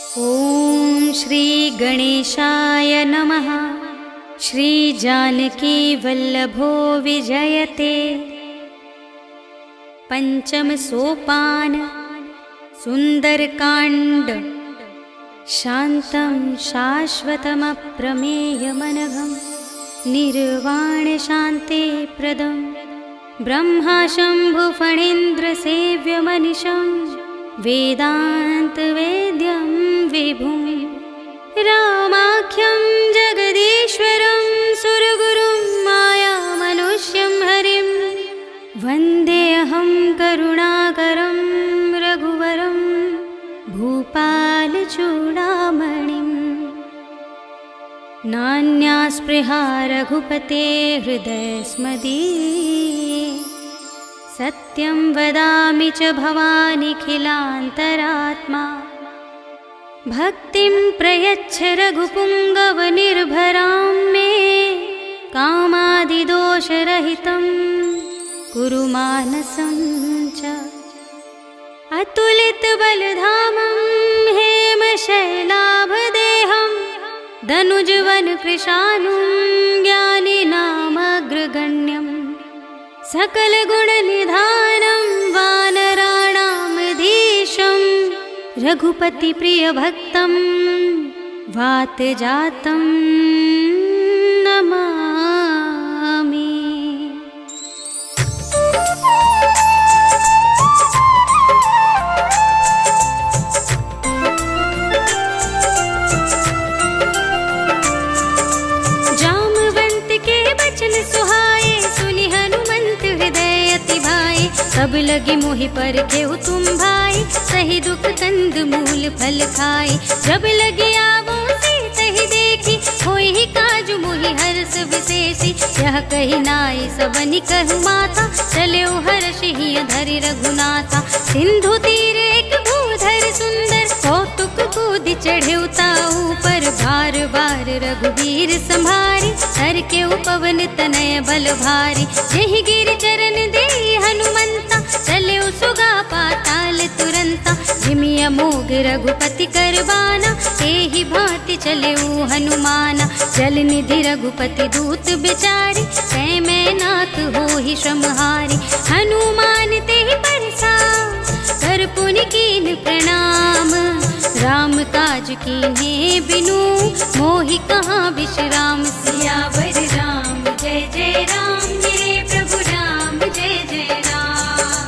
ॐ श्री गणेशाय नमः। श्री जानकी वल्लभो विजयते। पंचम सोपान सुंदरकांड। शांतं शाश्वतमप्रमेयमनघं निर्वाण शांति प्रदं ब्रह्मा शंभु फणीन्द्र सेव्यमनिशं वेदांत वेद्यं विभुं रामाख्यं जगदीश्वरं सुरगुरुं मायामनुष्यं हरिं वन्देऽहं करुणाकरं रघुवरं भूपालचूडामणिम्। नान्या स्पृहा रघुपते हृदयस्मदीये सत्यं वदामि च भवानिखिलान्तरात्मा। भक्तिं प्रयच्छ रघुपुङ्गवनिर्भरां मे कामादिदोषरहितं कुरु मानसं च। अतुलितबलधामं हेमशैलाभदेहं दनुजवनकृशानुं ज्ञानिनामग्रगण्यं सकलगुणनिधानं वानराणामधीशं रघुपतिप्रियभक्तं वातजातं नमामि। सब लगी मोहि पर केहु तुम भाई, सही दुख कंद मूल फल खाई। जब लगी आवो तही देखी, होई ही काजु मोहि हर्ष विशेषी। यह कही नाई सबनि कहु माता, चले हर्ष ही धरि रघुनाथा। सिंधु तीर एक भूधर सुंदर, कौतुक कूदि चढ़े ताऊ पर। बार बार रघुबीर संभारी, हर के पवन तनय बल भारी। यही गिर चरण दे हनुमंता, चले सुगा पाताल तुरंता। जिमिया मोग रघुपति करबाना, एहि भांति चले हनुमाना। जल निधि रघुपति दूत बिचारी, कै मैं नाथ हो ही श्रमहारी। हनुमान तेहि परसा, कर पुनि कीन प्रणाम। राम काज कीन्हे बिनु, मोहि कहाँ विश्राम। सियावर राम जय जय राम, मेरे प्रभु राम जय जय राम।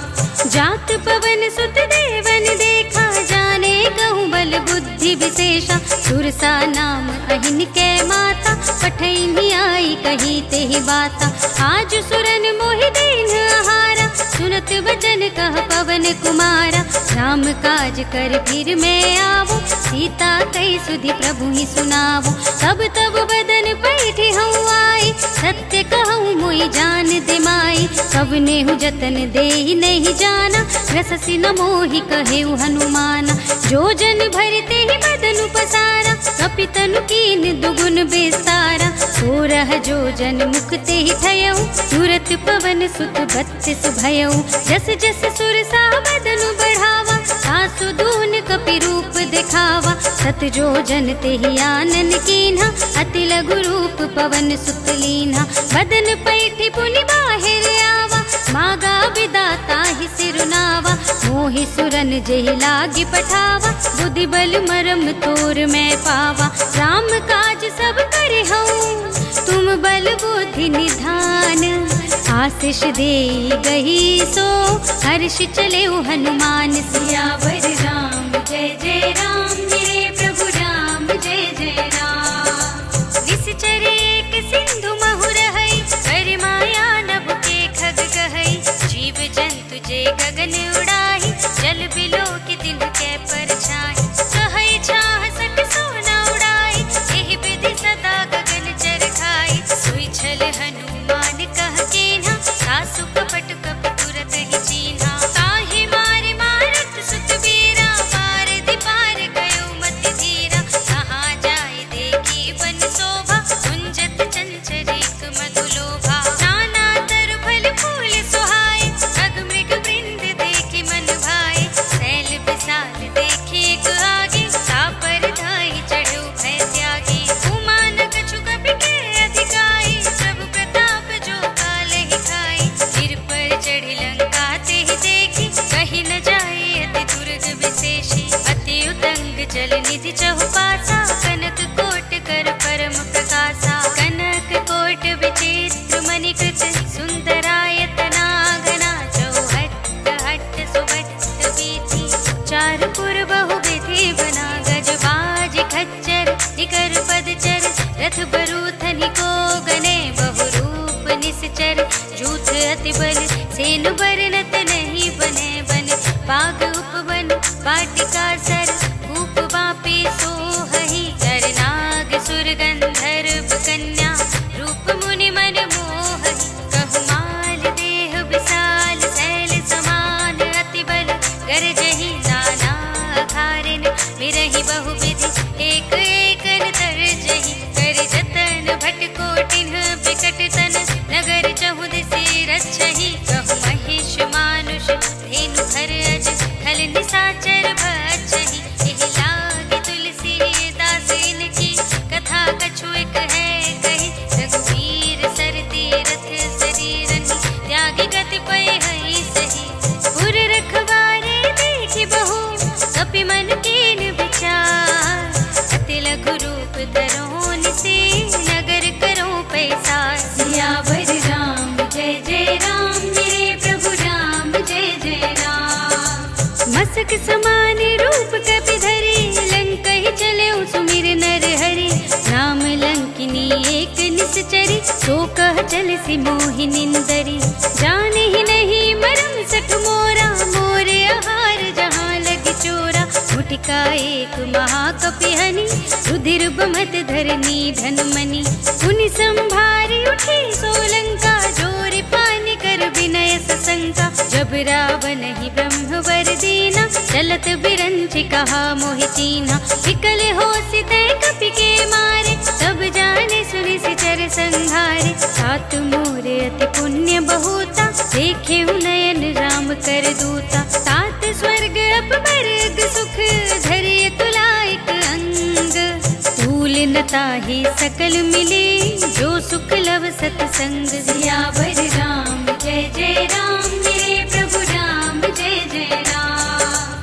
जात पवन सुत देवन देखा, जाने कहूँ बल बुद्धि विशेषा। सुरसा नाम अहिन कै माता, पठैनी आई कही तेहि बाता। आज सुरन मोहि दीन आहारा, सुनत बचन कह पवन कुमारा। राम काज कर फिर मैं आवो, सीता कई सुधि प्रभु ही सुनावो। तब तब बदन पैठी हूँ आई, सत्य कहूँ मोहि जान दे माई। कब नेहु जतन दे नहीं जाना, रससि न मोहि कहेउ हनुमाना। जो जन भरते ही बदन पसारा, कपितनु कीन दुगुन बेसारा। हो रह जो जन मुक्ते ही थयऊ, तुरत पवन सुत बत्तिस भयऊ। जस जस सुरसा बदनु बढ़ावा, सासु दून कपि रूप दिखावा। सत जो जन ते ही आनन कीन्हा, अति लघु रूप पवन सुत लीन्हा। बदन पैठी पुनि बाहिर आवा, मागा विदाता ही सिरुनावा। मोहि सुरन जेहि लागी पठावा, बुद्धि बल मरम तोर मैं पावा। राम काज सब करे हूँ, तुम बल बुद्धि निधान। आशीष दे गही सो, हर्ष चले हनुमान। सियावर राम जय जय राम, मेरे प्रभु राम जय जय राम। निश्चर एक सिंधु महु रहै, कर माया नभ के खग कहै। जीव जंतु जे गगन उड़ाही, जल बिलो के दिन के परछाई। कहै छाह सक सोना उड़ाई, एहि विधि सदा गगन चर खाई। सोई छल हनुमान कह केन्हा, सासु कपट कपि तुरत ही चीन्हा। ताहि मारे मारत सुत बीरा, चंचल निधि चहुपासा, कनक कोट कर परम प्रकाशा। कनक कोट विचित्र मणिकृत, सुंदरायतना घना। चौहट्ट हट्ट सुभट्ट वीथि, चारपुर बहुविधि बना। गजबाज खच्चर निकर पदचर, रथ बरूथनि को गने। बहुरूप निश्चर जूथ अति बल, सेन बरनत नहीं बने। बन बाग उपवन वाटिका सर, कूप वापी सोहहि। कर नाग सुर गंधर्व कन्या, रूप मुनि मन मोहहि। कहु माल देह विशाल, शैल समान अति बल। गरजहि नाना अखारिन, बिरहि बहुविधि एक एकन तरजहि। कर जतन भट कोटिन बिकट तन, नगर चहुदिसि रक्षहि। कहु महिष मानुष धेनु खर अज, खल निसाचर भक्षहि। एहि लागी तुलसीदास इनकी, कथा कछु एक है कही। रघुवीर सर तीरथ शरीरनि, त्यागी गति पय हहि सही। पुर रखवारे देखि बहु, कपि मन कीन विचार। अति लघु रूप धरो निसे, नगर करो पैसार। सियावर राम जय जय राम, मेरे प्रभु राम जय जय राम। मसक समान रूप कपि धरे, लंकहि चले सुमिर नर हरि। नाम लंकिनी एक निश्चरी, सो कह चल सि मोहि निंदरी। जाने ही नहीं मरम सठ मोरा, मोरे आहार जहाँ लग चोरा। मुटिका एक महाकपि हनि, रुधिर बमत धरनी धन मनि। मुनि संभारी उठी सोलंका, जोरि पानि कर विनय सशंका। जब रावण ही ब्रह्म वर दीना, चलत बिरंचि कहा मोहि चीन्हा। विकल होसि तै कपि के मारे, तब जाने सुनि सिचर संहारे। तात मोरे अति पुण्य बहुता, देखे नयन राम कर दूता। तात स्वर्ग अपवर्ग सुख, धरिय तुलाइक अंग। तूल न ताहि सकल मिले, जो सुख लव सतसंग। सियावर राम जय जय राम, मेरे प्रभु राम जय जय राम।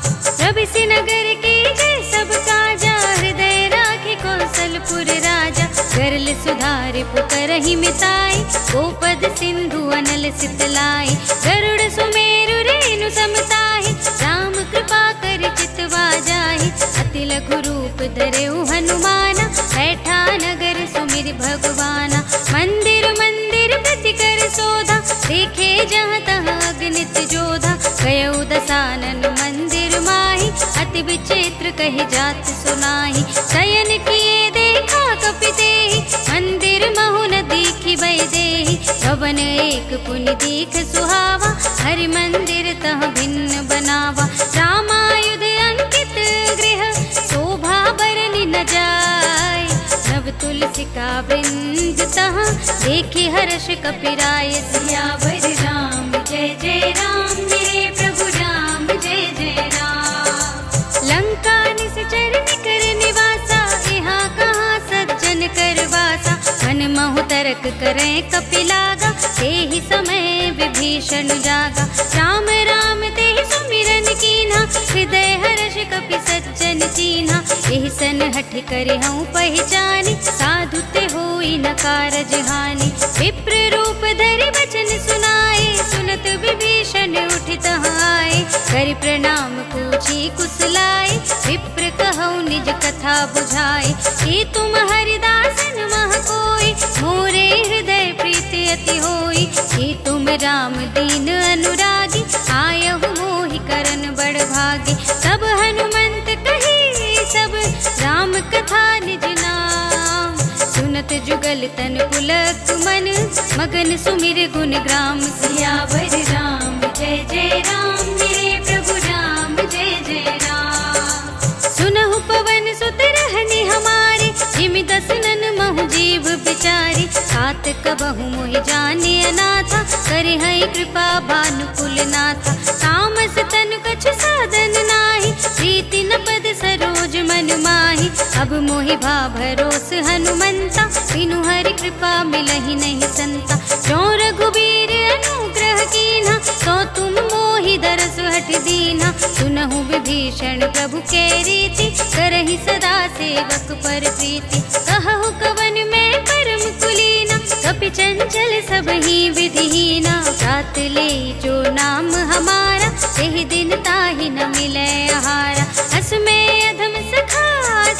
रवि नगर के जय सब काजा, हृदय राखे कौशलपुर राजा। गरल सुधारि पुकारहि मिताई, गोपद सिंधु अनल सितलाई। गरुड़ सुमेरु रेणु समताहि, राम कृपा कर चितवा जाहि। अति लघु रूप धरेउ हनुमाना, बैठा नगर सुमिर भगवाना। मंदिर मंदिर प्रति कर शोधा, देखे जहाँ तहाँ अगणित जोधा। गयउ दसानन मंदिर माहि, अति विचित्र कहि जात सुनाहि। शयन किए देखा कपि तेहि, मंदिर महु न दीखि वैदेहि। भवन एक पुनि दीख सुहावा, हरि मंदिर तह भिन्न बनावा। रामायुध अंकित गृह, शोभा बरनि न जाय। नव तुलसी का वृंद तहाँ, देखि हर्ष कपिराय। सियावर राम जय जय राम, मेरे प्रभु राम जय जय राम। लंका निश्चर निकर निवासा, यहाँ कहाँ सज्जन कर वासा। मन महु तरक करें कपि लागा, तेहि समय विभीषण जागा। राम राम तेहि सुमिरन कीन्हा, हृदय हर्ष कपि सज्जन चीन्हा। एहि सन हठ करे हूँ पहचानी, साधु ते होई न कारज हानि। विप्र रूप धरि बचन सुनाए, सुनत विभीषण उठित आए। करि प्रणाम पूछी कुशलाए, विप्र कहौ निज कथा बुझाए। कि तुम हरिदासन मह कोई, मोरे हृदय प्रीति अति होई। कि तुम राम दीन अनुरागी, आयहु मोहि करन बड़ भागी। तब हनुमंत कही सब, राम कथा निज नाम। सुनत जुगल तन पुलक मन, मगन सुमिर गुण ग्राम। सियावर राम जय जय राम, मेरे प्रभु राम जय जय राम। सुनहु पवन सुत रहनि हमारे, जिमि दसनन महु जीव बिचारी। तात कबहु मोहि जाने अनाथा, करे हई कृपा भानुकुल नाथा। तामस तन कछु साधन नाही, प्रीति न पद सरोज मन माही। अब मोहि भा भरोस हनुमंता, बिनु हरि कृपा मिलहि नहीं संता। जो रघुबीर अनुग्रह कीन्हा, तो तुम मोहि दरस हठ दीन्हा। सुन सुनहु विभीषण प्रभु के रीति, करहि सदा सेवक पर प्रीति। कहु कवन में परम कुलीना, कपि चंचल सबहि विधिहीना। रात ले जो नाम हमारा, तेहि दिन ताहि न मिलै आहारा। हस में अधम सखा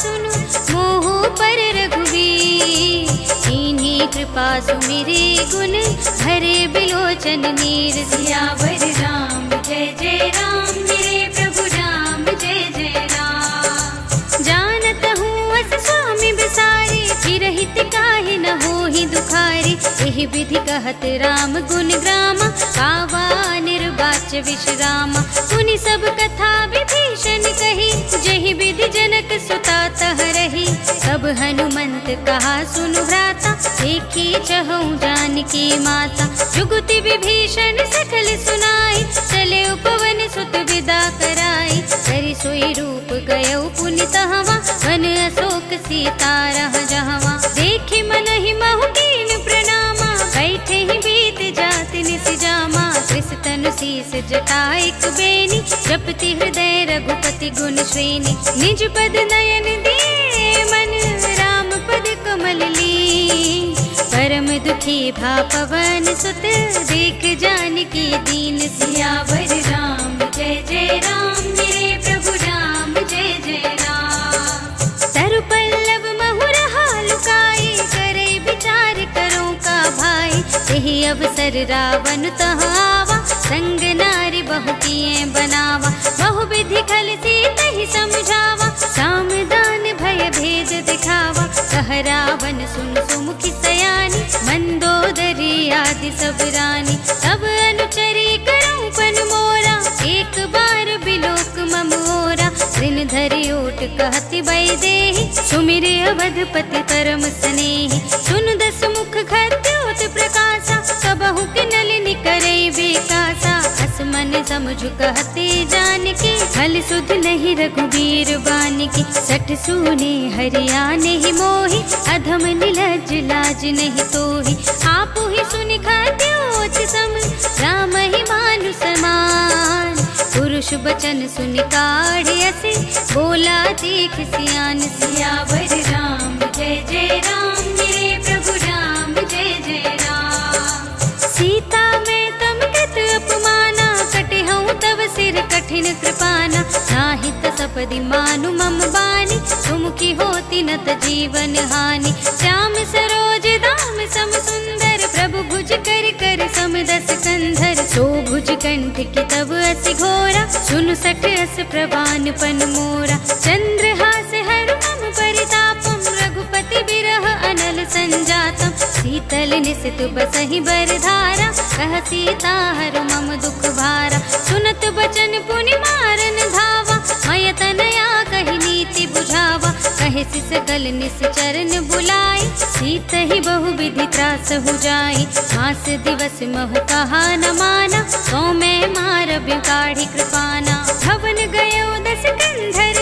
सुनु, मोह पर रघुवीर। कीन्ही कृपा सुमिरे गुण, भरे बिलोचन नीर। सियावर राम जय जय राम, मेरे प्रभु राम जय जय राम। जानत हूँ अस स्वामी बिसारी, चिरहित काहे न होहि दुखारी। एहि विधि कहत राम गुण ग्रामा, कावा निर्वाच विश्रामा। सुनि सब कथा विभीषण कही, जहि विधि जनक सुता तह रही। तब हनुमंत कहा सुनु भ्राता, देखी चहु जानकी माता। जुगुति विभीषण सकल सुनाई, चले उपवन सुत विदा कराई। करि सोई रूप गयौ पुनि तहवा, वन अशोक सीता रह जहवा। देखि मनहि महु कीन प्रणामा, बैठे ही बीत जात निस जामा। कृष तनु शीस जटा एक बेनी, जपति हृदय रघुपति गुण श्रेणी। निज पद नयन दिए मन, राम पद कमल लीन। परम दुखी भा पवन सुत, देख जानकी दीन। सियावर राम जय जय राम, मेरे प्रभु राम जय जय राम। तरु पल्लव महु रहा लुकाई, करे विचार करो का भाई। यही अवसर रावण तह आवा, संग नारी बहु किए बनावा। बहु विधि खल सीता ही समझावा, साम दान भय भेद दिखावा। कह रावण सुन सुमुखी सयानी, मंदोदरी आदि सब रानी। तब अनुचरी करऊं पन मोरा, एक बार बिलोक मम ओरा। ऋण धरि ओट कहति वैदेही, सुमिरे अवधपति परम स्नेही। सुन दस मुख खद्योत प्रकाशा, सबहु के नलिनी करे बेकासा। हस मन समझु कहते जानकी, फल सुध नहीं रघुबीर बानिकी। सठ सूने हरिया नहीं मोही, अधम निलज लाज नहीं तोही। आपु ही सुनि खद्योत सम, राम ही मानु समान। पुरुष बचन सुनि काढ़ असी, बोला देख सियान। सियावर राम जय जय राम, मेरे प्रभु राम जय जय राम। सीता में तम कृत अपमाना, कटे हूँ तब सिर कठिन कृपाना। नाही त सपदि मानु मम बानी, तुम की होती न त जीवन हानि। श्याम सरोज दाम सम सुंदर, प्रभु भुज कर कर सम दस कंधर। सो भुज कंठ की तब अस घोरा, सुनु सठ अस प्रवान पन मोरा। चंद्रहास हर मम परितापम, रघुपति बिरह अनल संजातम। शीतल निसित बसहि बरधारा, कह सीता हर मम दुख भारा। सुनत बचन पुनि मारन धावा, मय तनया कहि नीति बुझावा। कहे सकल निश्चरण बुलाई, सीत ही बहु विधि त्रास हो जाई। मास दिवस महु कहा न माना, सो मैं मार बिगाड़ी कृपाना। भवन गयो दस कंधर,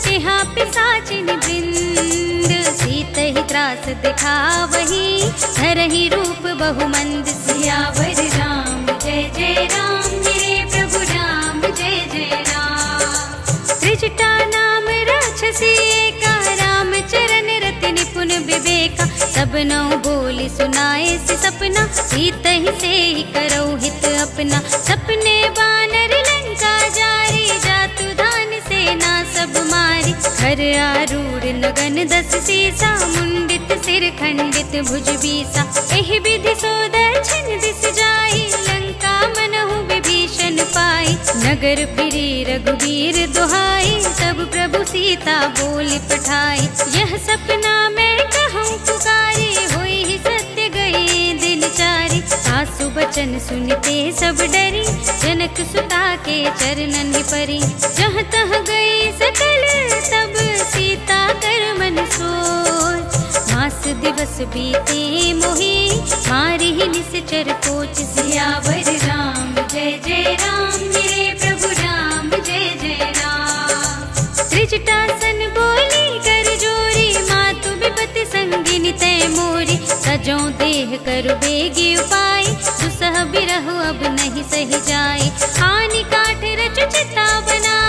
तिहा पिशाचिन वृंद। सीत ही त्रास दिखावही, धरहि रूप बहुमंद। सियावर राम जय जय राम, मेरे प्रभु राम जय जय राम। त्रिजटा नाम राक्षसी एका, राम चरण रति निपुण विवेका। सब नौ बोली सुनाए से सपना, सीत ही से ही करो हित अपना। सपने बानर लंका जारी, जातु धान सेना सब मारी। घर आरूढ़ नगन दस सीसा, मुंडित सिर खंडित भुज बीसा। एहि विधि सो दक्षिण दिस जाई, लंका मनहु विभीषण पाई। नगर फिरी रघुवीर दुहाई, तब प्रभु सीता बोली पठाई। यह सपना मैं कहूँ पुकारी, होई ही सत्य गए दिन चारी। सासु बचन सुनते सब डरी, जनक सुता के चरणन परी। जहाँ तह गई सकल तब, सीता कर मन सोच। मास दिवस बीते मोही, मारी ही निश्चर कोच। सियावर राम जय जय राम, मेरे प्रभु राम जय जय राम। त्रिजटासन बोली कर जोरी, मातु विपति संगिनी तय मोरी। सजो देह कर बेगी उपाय, दुसह बिरह अब नहीं सही जाए। हानि काठ रच चिता बनाए,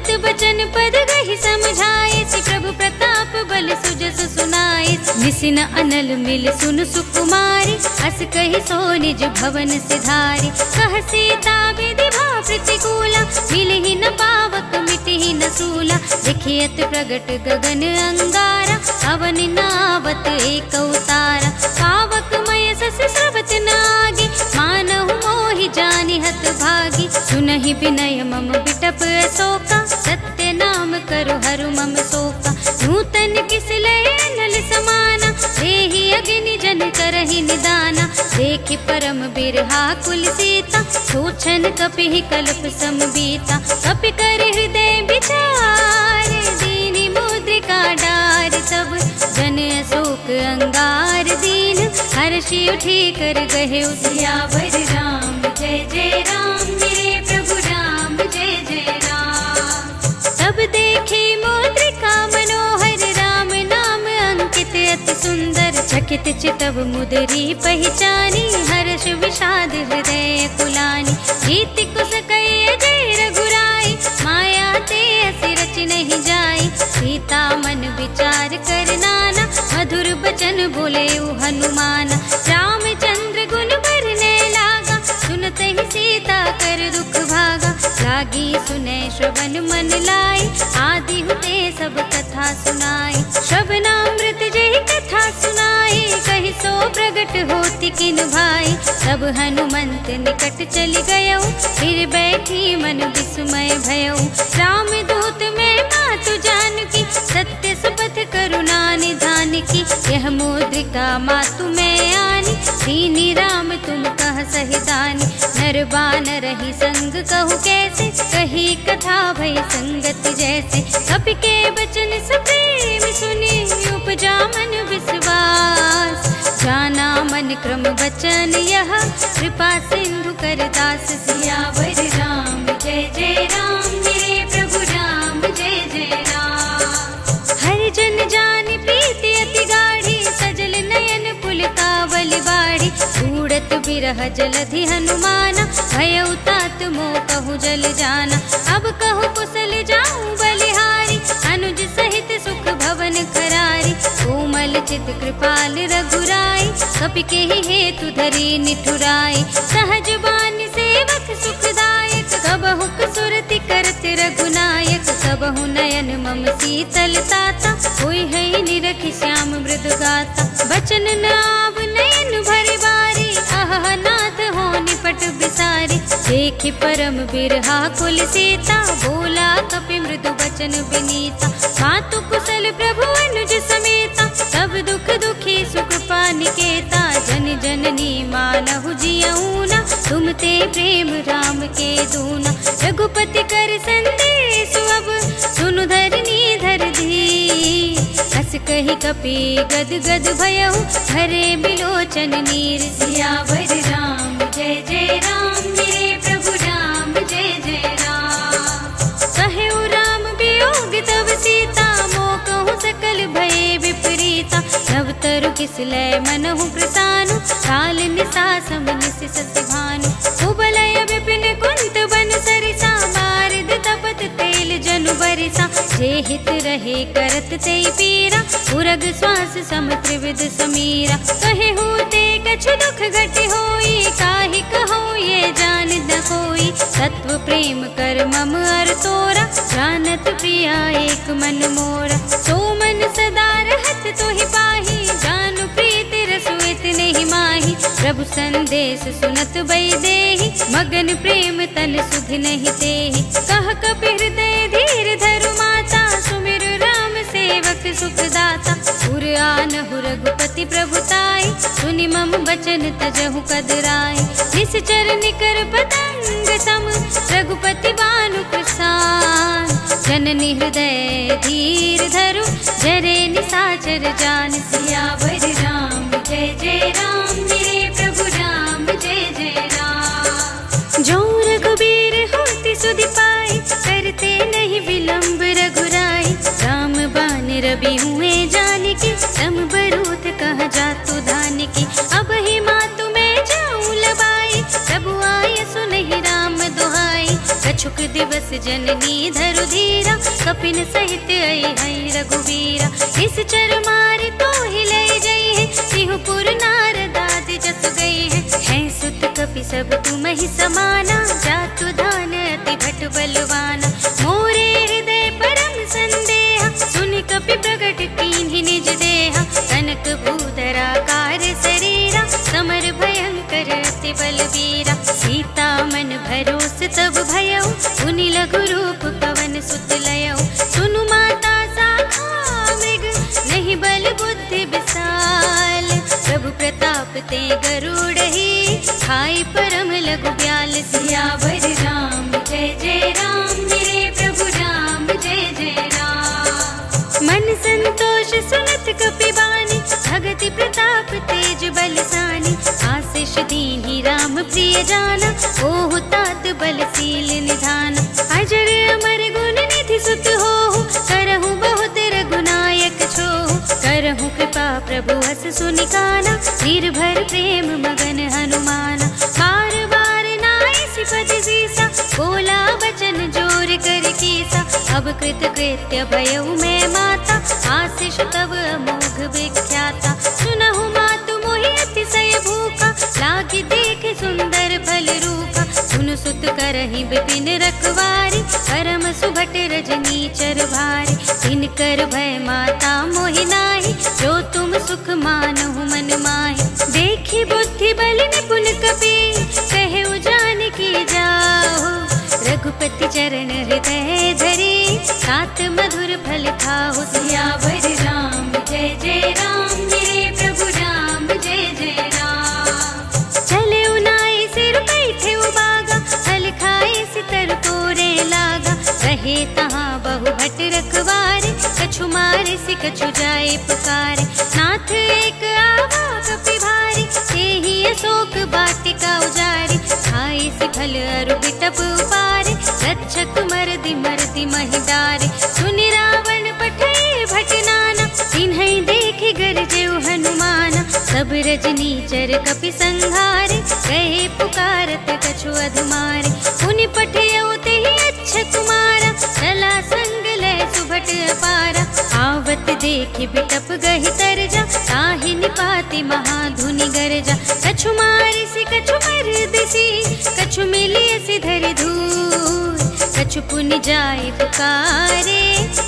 सुनत बचन पद गहि समझाए, श्री प्रभु प्रताप बल सुजस सुनाए। निसिन अनल मिल सुन सुकुमारी, अस कहि सो निज भवन सिधारी। कह सीता विधि भाव प्रतिकूला, मिलहि न पावक मिटहि न सूला। देखियत प्रगट गगन अंगारा, अवन नावत एक अवतारा। पावक मय सस स्रवत नागी, मानहु मोहि जानि हत भागी। सुनहि विनय मम बिटप अशोका, सत्य नाम करु हरु मम शोका। नूतन किस लय अनल समाना, देहि अग्नि जन करहि निदाना। देखि परम बिरहा कुल सीता, सोचन कपिहि कल्प समबीता। कपि कर हृदय विचार, दीनि मुद्रिका डार। तब जन अशोक अंगार दीन, हर्षि उठी कर गहे सियावर राम। जय जय राम मेरे प्रभु राम, जय जय राम। तब देखी मुद्रिका मनोहर, राम नाम अंकित अति सुंदर। चकित चितव मुदरी पहचानी, हर्ष विषाद हृदय कुलानी। रीति कुस कई अजय रघुराई, माया ते असि रच नहीं जाई। सीता मन विचार कर नाना, मधुर बचन बोले हनुमाना। रामचंद्र गुण भरने लागा, सुनत ही सीता कर दुख भागा। लागी सुने श्रवण मन लाई, आदि हुते सब कथा सुनाई। श्रवणामृत जहि कथा सुनाई, कहि सो प्रगट होति किन भाई। तब हनुमंत निकट चली गयो, फिर बैठी मन विस्मय भयो। राम दूत में मातु जानकी, सत्य सुपथ करुणा निधान की। यह मुद्रिका मातु में आनी, दीनी राम तुम कह सहि दानी। नर बानर रही संग कहु कैसे, कही कथा भई संगति जैसे। कपि के बचन सप्रेम सुनी, उपजा मन विश्वास। जाना मन क्रम बचन यह, कृपा सिंधु कर दास। सियावर राम जय जय राम मेरे प्रभु राम, जय जय राम। हर जन जानि प्रीति अति गाढ़ी, सजल नयन पुलकावल बाढ़ी। उड़त बिरह जलधि हनुमाना, भयउ तात मोह कहु जल जाना। अब कहु कुशल जाऊं बलिहारी, अनुज सहित सुख भवन करारी। कोमल चित कृपाल रघुराई, कपि केहि हेतु धरि निठुराई। सहज बानि सेवक सुखदायक, कबहु सुरति करत रघुनायक। सबहु नयन मम शीतल ताता, होई है निरखि श्याम मृदु गाता। बचन न आव नयन भरि बारी, आह नाथ हो निपट बिसारी। देखि परम बिरहा कुल सीता, बोला कपि मृदु बचन विनीता। मातु कुशल प्रभु अनुज समेता, सब दुख दुखी सुख पानिकेता। जन जननी मानहु जियऊना, तुम ते प्रेम राम के दूना। रघुपति कर संदेश अब, सुनु धरनी धर धी। हस कहि कपि गद गद भयउ, भरे बिलोचन नीर। सियावर राम जय जय राम मेरे प्रभु राम, जय जय राम। कहु राम वियोग तब सीता, मोह कहु सकल भय विपरीता। नव तरु किस लय मनहु प्रसानु, काल निसा सम निस सति भानु। कुबलय विपिन कुंत बन सरिसा, बारिद तपत तेल जनु बरिसा। जे हित रहे करत ते पीरा, उरग श्वास सम त्रिविध समीरा। कहे होते कछु दुख घटे होई, काहि कहो ये जान न कोई। तत्व प्रेम कर मम अर तोरा, जानत प्रिया एक मन मोरा। सो मन सदा रहत तोहि पाही, जानु प्रीति रसु इतने ही माही। प्रभु संदेश सुनत बई देहि, मगन प्रेम तन सुध नहीं तेहि। कह कपि हृदय धीर धरु माता, सुमिर राम सेवक सुखदाता। पुर आनहु रघुपति प्रभुताई, सुनि मम बचन तजहु कदराई। निश्चर निकर पतंग सम, रघुपति बानु प्रसाद। जननी हृदय धीर धरु, जरे निसाचर जान। सियावर राम जय जय राम मेरे प्रभु राम, जय जय राम। जो रघुबीर होति सुधि पाई, करते नहीं विलंब रघुराई। राम बान रवि हुए जानकी, सम बरूथ कह जातु धानकी। अब ही मातु मैं जाऊं लबाई, प्रभु आय सुनहि राम दुहाई। कछुक दिवस जननी धरु धीरा, कपिन सहित आई है रघुवीरा। निश्चर मारे तो ही ले जई है, सिंहपुर नारदाद जस गई है सुत कपि सब तुम ही समाना, जातु दान अति भट बलवाना। मोरे हृदय परम संदेहा, सुनि कपि प्रगट कीन्हि निज देहा। कनक भूधरा कार शरीरा, समर भयंकर अति बलवीरा। सीता मन भरोस तब भयउ, उनि लघु रूप पवन सुत लयउ। सुनु माता साखा मृग, नहीं बल बुद्धि विशाल। प्रभु प्रताप ते गरुड़हि, खाई परम लघु ब्याल। सियावर राम जय जय राम, मेरे प्रभु राम जय जय राम। मन संतोष सुनत कपि बानी, भगति प्रताप तेज बलसानी। आशीष दीन्हि राम प्रिय जाना, ओहु तात बलशील निधान। अजर अमर गुण निधि सुत होहु, करहु बहुत रघुनायक छोहु। करहु कृपा प्रभु हस सुनि काना, निर्भर प्रेम मगन हनुमाना। बार बार नाई सिपद सीसा, बोला बचन जोर कर कीसा। अब कृत कृत्य भयउ मैं माता, आशीष तब अमोघ विख्याता। सुनहु मातु मोहि अतिशय भूखा, लागी देख सुंदर फल रूपा। सुन सुत करहि विपिन रखवारी, परम सुभट रजनी चर भारी। तिनकर भय माता मोहि नाहि, जो तुम सुख मानहु मन माहि। देखि बुद्धि बल निपुण कपि, कहे जानकी जाओ। रघुपति चरण हृदय धरे, सात मधुर फल खाओ। सियावर राम जय जय राम, मेरे प्रभु राम जय जय राम। चले उनाई सिर बैठे उबागा, फल खाए सितर कोरे लागा। रहे तहाँ बहु भट रखवारे, कछु मारे सि कछु जाए पुकारे। नाथ एक आवा कपि भारी, तेहि अशोक वाटिका उजारी। खाए सि फल अरु बिटप उपारे, रक्षक मरदि मरदि महि डारे। सुनि रावण पठय भट नाना, तिन्है देखि गरजेउ हनुमाना। सब रजनी चर कपि संघारे, गए पुकारत कछु अधमारे। उनि पठयउ तेहि अच्छ कुमारा, चला संग लय सुभट अपारा। आवत देखि बिटप गहि तरजा, ताहि निपाति महाधुनि गरजा। कछु मारिसि कछु मरदिसि, कछु मिलियसि धरि धूर। कछु पुनि जाय पुकारे,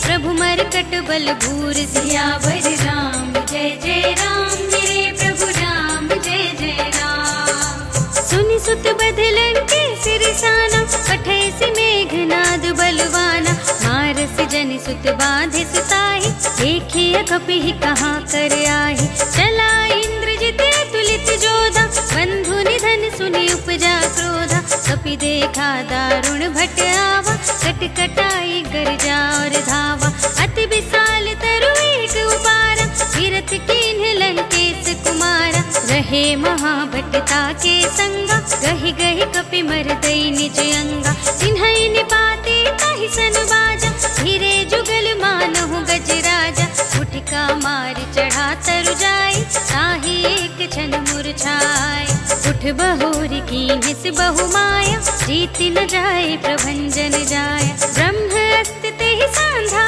प्रभु मरकट बल भूर। सियावर राम जय जय राम, मेरे प्रभु राम जय जय राम। सुनि सुत बधलन के सिरसाना, पठय सि मेघनाद बलवाना। मारस जनि सुत बांधे सुताहि, देखिए कपि कहाँ कर आहि। चला इंद्रजित अतुलित जोधा, बंधु निधन सुनि उपजा क्रोधा। कपि देखा दारुण भट आवा, कटकटाई गरजा और धावा। अति विशाल तरु एक उपारा, विरत कीन्ह लंकेश कुमारा। रहे महाभटता के संगा, गहि गहि कपि मरदई निज अंगा। तिन्है निपाते ताहि सन बाजा, धीरे जुगल मानहु गजराजा। उठका मार चढ़ा तरु जाय, ताहि एक क्षण मुरझाय। उठ बहोरी कीन्हिस बहु माया, जीत न जाय प्रभंजन जाय। ब्रह्म अस्त तेहि सांधा,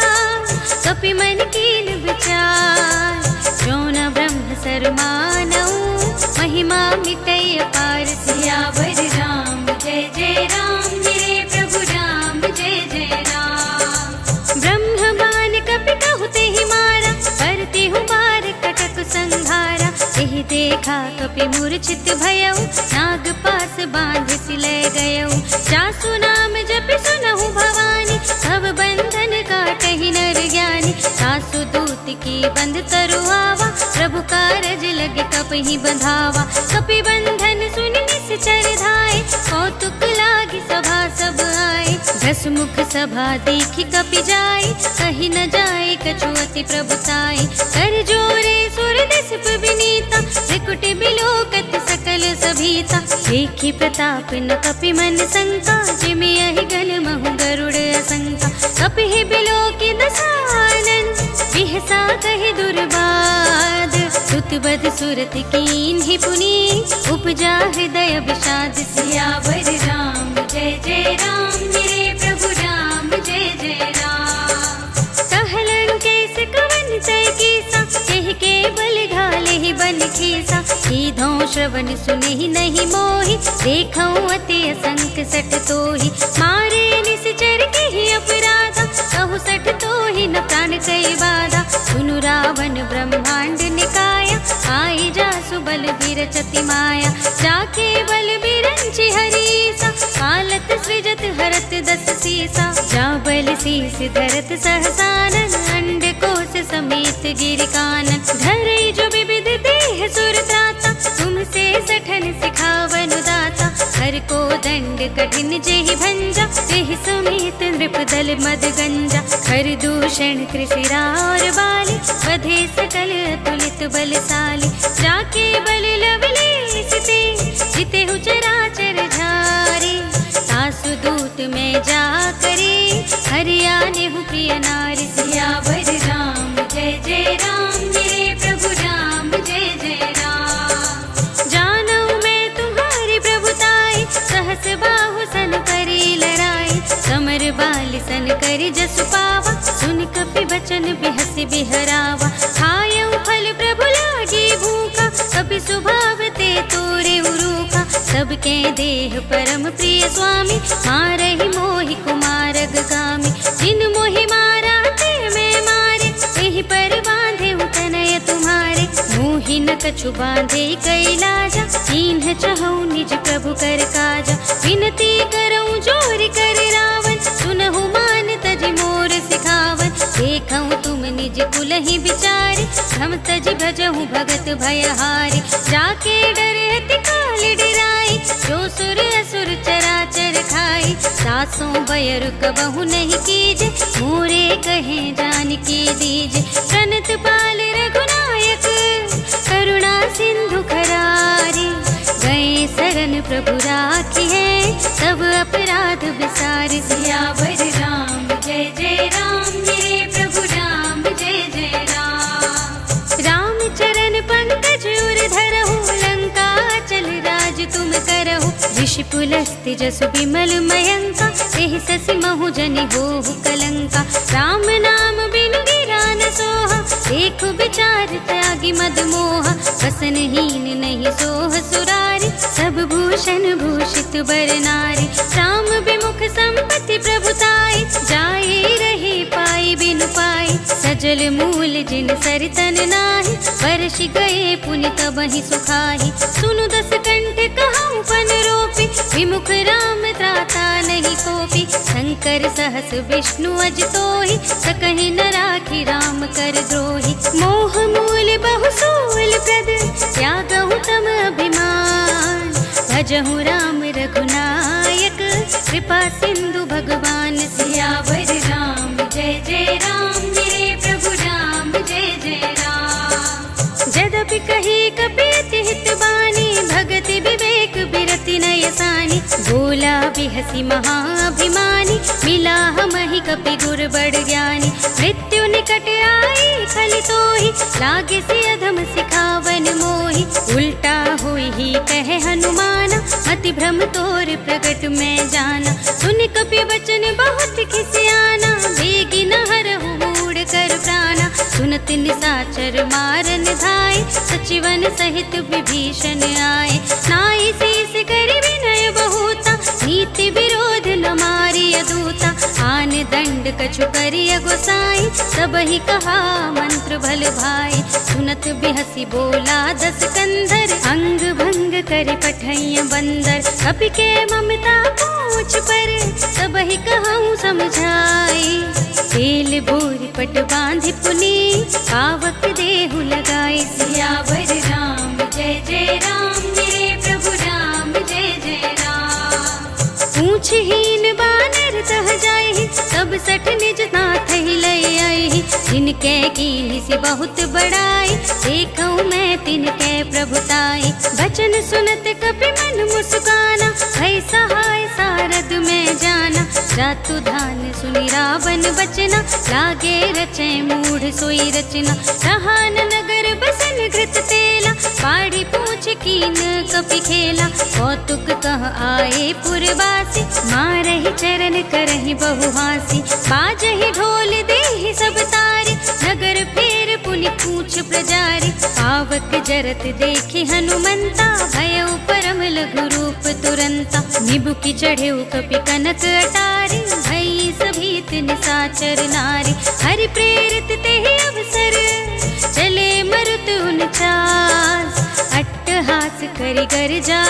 कपि मन कीन विचार। जो न ब्रह्म सर मानऊ, महिमा मिटय अपार। सियावर राम जय जय राम, मेरे प्रभु राम जय जय राम। ब्रह्म बान कपि कहु तेहि मारा, करते हूँ बार कटक संघारा। तेहि देखा कपि मूर्छित भयउ, नाग पास बांध सिलय गयउ। जासु नाम जपि सुनहु भवानी, भव बंधन काटहि नर ज्ञानी। सासु दूत की बंध तरु आवा, प्रभु कारज लगे कपहि बंधावा। कपि बंधन सुनि निश्चर धाय, कौतुक लागी सभा सब आए। दस मुख सभा देखि कपि जाय, कहि न जाय कछु अति प्रभुताई। कर जोरे सुर दिसप विनीता, त्रिकुट बिलोकत सकल सभीता। देखि प्रताप न कपि मन शंका, जिमि यहि गल महु गरुड़ असंका। कपिहि बिलोकि दसानन, बिहसा कहि दुर्बाद। सुत बध सुरत कीन्हि पुनि, उपजा हृदय विषाद। सियावर राम जय जय राम, मेरे प्रभु ठेसा, कीधों श्रवण सुने नहीं मोहि, देखऊं अति असंख सठ तोहि, मारे निश्चर के ही अपराधा, कहु सठ तोहि न प्राण कई बाधा, सुनु रावण ब्रह्मांड निकाया, आई जासु बल बिरचति माया, जाके बल बिरंचि हरीसा, कालत सृजत हरत दस सीसा, जा बल शीस धरत सहसानन, अंड कोश समेत गिरि कानन, धरई जो विविध देह सुर त्राता, तुमसे सठन सिखावन दाता, हर को दंड कठिन जेहि भंजा, तेहि समेत नृप दल मद गंजा, हर दूषण कृषिरा और बाली, वधे सकल अतुलित बलशाली, जाके बल लवलेश ते, जिते हु चराचर झारे, सासु दूत में जा करे, हरियाने हूँ प्रिय नारी, सियावर राम जय जय राम, मेरे प्रभु राम जय जय राम, जानऊ मैं तुम्हारी प्रभुताई, सहस बाहु सन करी लड़ाई, समर बाल सन करी जसु पावा, सुन कपि बचन बिहसि बिहरावा, खायऊ फल प्रभु लागी भूखा, कपि स्वभाव ते तोरे उरूखा, सबके देह परम प्रिय स्वामी, मारहि मोहि कुमारग गामी, जिन मोहि मारा ते मैं मारे, तेहि पर बांधे तनय तुम्हारे, मोहि न कछु बांधे कैलाजा, कीन्ह चहु निज प्रभु कर काजा, विनती करऊं जोरि कर रावण, सुनहु मान तजि मोर सिखावन, देखऊं तुम निज कुल ही विचारे, हम तजि भजहु भगत भयहारी, जाके डरहति काल डराई, जो सुर असुर चराचर खाई, सासों बयर कबहु नहीं कीजे, मोरे कहे जानकी दीजे, प्रणत पाल रघुनायक, करुणा सिंधु खरारी, गए शरण प्रभु राखी है, सब अपराध विसार, सियावर राम जय जय राम, मेरे प्रभु राम जय जय राम, राम चरण पंकज उर धरहु, लंका चल राज तुम करहु, ऋषि पुलस्त्य जसु विमल मयंका, तेहि ससि महु जनि होहु कलंका, राम नाम बिनु गिरा न सोहा, देखु विचार त्यागी मद मोहा, वसनहीन नहीं सोह सुरारी, सब भूषण भूषित बर नारी, राम विमुख संपत्ति प्रभुताई, जाए रहे पाई बिनु पाई, सजल मूल जिन सरितन नाही, वर्ष गए पुनि तबहि सुखाही, सुनु दस कंठ कहऊँ पन रोपी, विमुख राम त्राता नहीं कोपी, शंकर सहस विष्णु अज तोहि, सकहि न राखी राम कर द्रोही, मोह मूल बहु सूल प्रद, त्यागहु तम अभिमान, भजहु राम रघुनायक, कृपा सिंधु भगवान, सियावर राम जय जय राम, मेरे प्रभु राम जय जय राम, जदपि कही कपि हित बानी, भगति विवेक बिरति नय सानी, बोला बिहसी महाअभिमानी, मिला हमहि कपि गुर बड़ ज्ञानी, मृत्यु निकट आई खलि तोहि, लागे से अधम सिखावन मोहि, उल्टा होई ही कहे हनुमाना, मति भ्रम तोर प्रगट में जाना, सुन कपि वचन बहुत खिसियाना, बेगी न हरहु मूढ़ कर प्राणा, सुनत निशाचर मारन धाय, सचिवन सहित विभीषण आए, नाई शीस करि विनय बहुता, नीति विरोध न मारिय दूता, आन दंड कछु करिय गोसाई, सबहि कहा मंत्र भल भाई, सुनत बिहसी बोला दस कंधर, अंग भंग करि पठैय बंदर, कपि के ममता पूछ पर, सबहि कहूँ समझाई, तेल बोर पट बांधि पुनी, पावक देहु लगाई, सियावर राम जय जय राम, मेरे प्रभु राम जय जय राम, पूछहीन बानर तह जाहि, सब सठ निज नाथ ही लय आई, जिनके कीन्ही से बहुत बड़ाई, देखऊं मैं तिनके प्रभुताई, बचन सुनत कपि मन मुस्काना, भई सहाय सारद में जाना, जातु धान सुनि रावण बचना, लागे रचे मूढ़ सोई रचना, रहा न नगर बसन घृत तेला, पाड़ी पूछ कीन कपि खेला, कौतुक कह आए पुरवासी, मारहि चरण करहि बहुहासी, बाजहि ढोल देहि सब तारे, नगर फेर पुनि मुनि पूछ प्रजारी। पावक जरत देखे हनुमंता, भयउ परम लघु रूप तुरंता। निबुकि चढ़ेउ कपि कनक अटारी, भई सभीत निशाचर नारी। हरि प्रेरित तेहि अवसर, चले मरुत उनचास। अट्टहास करि गर्जा,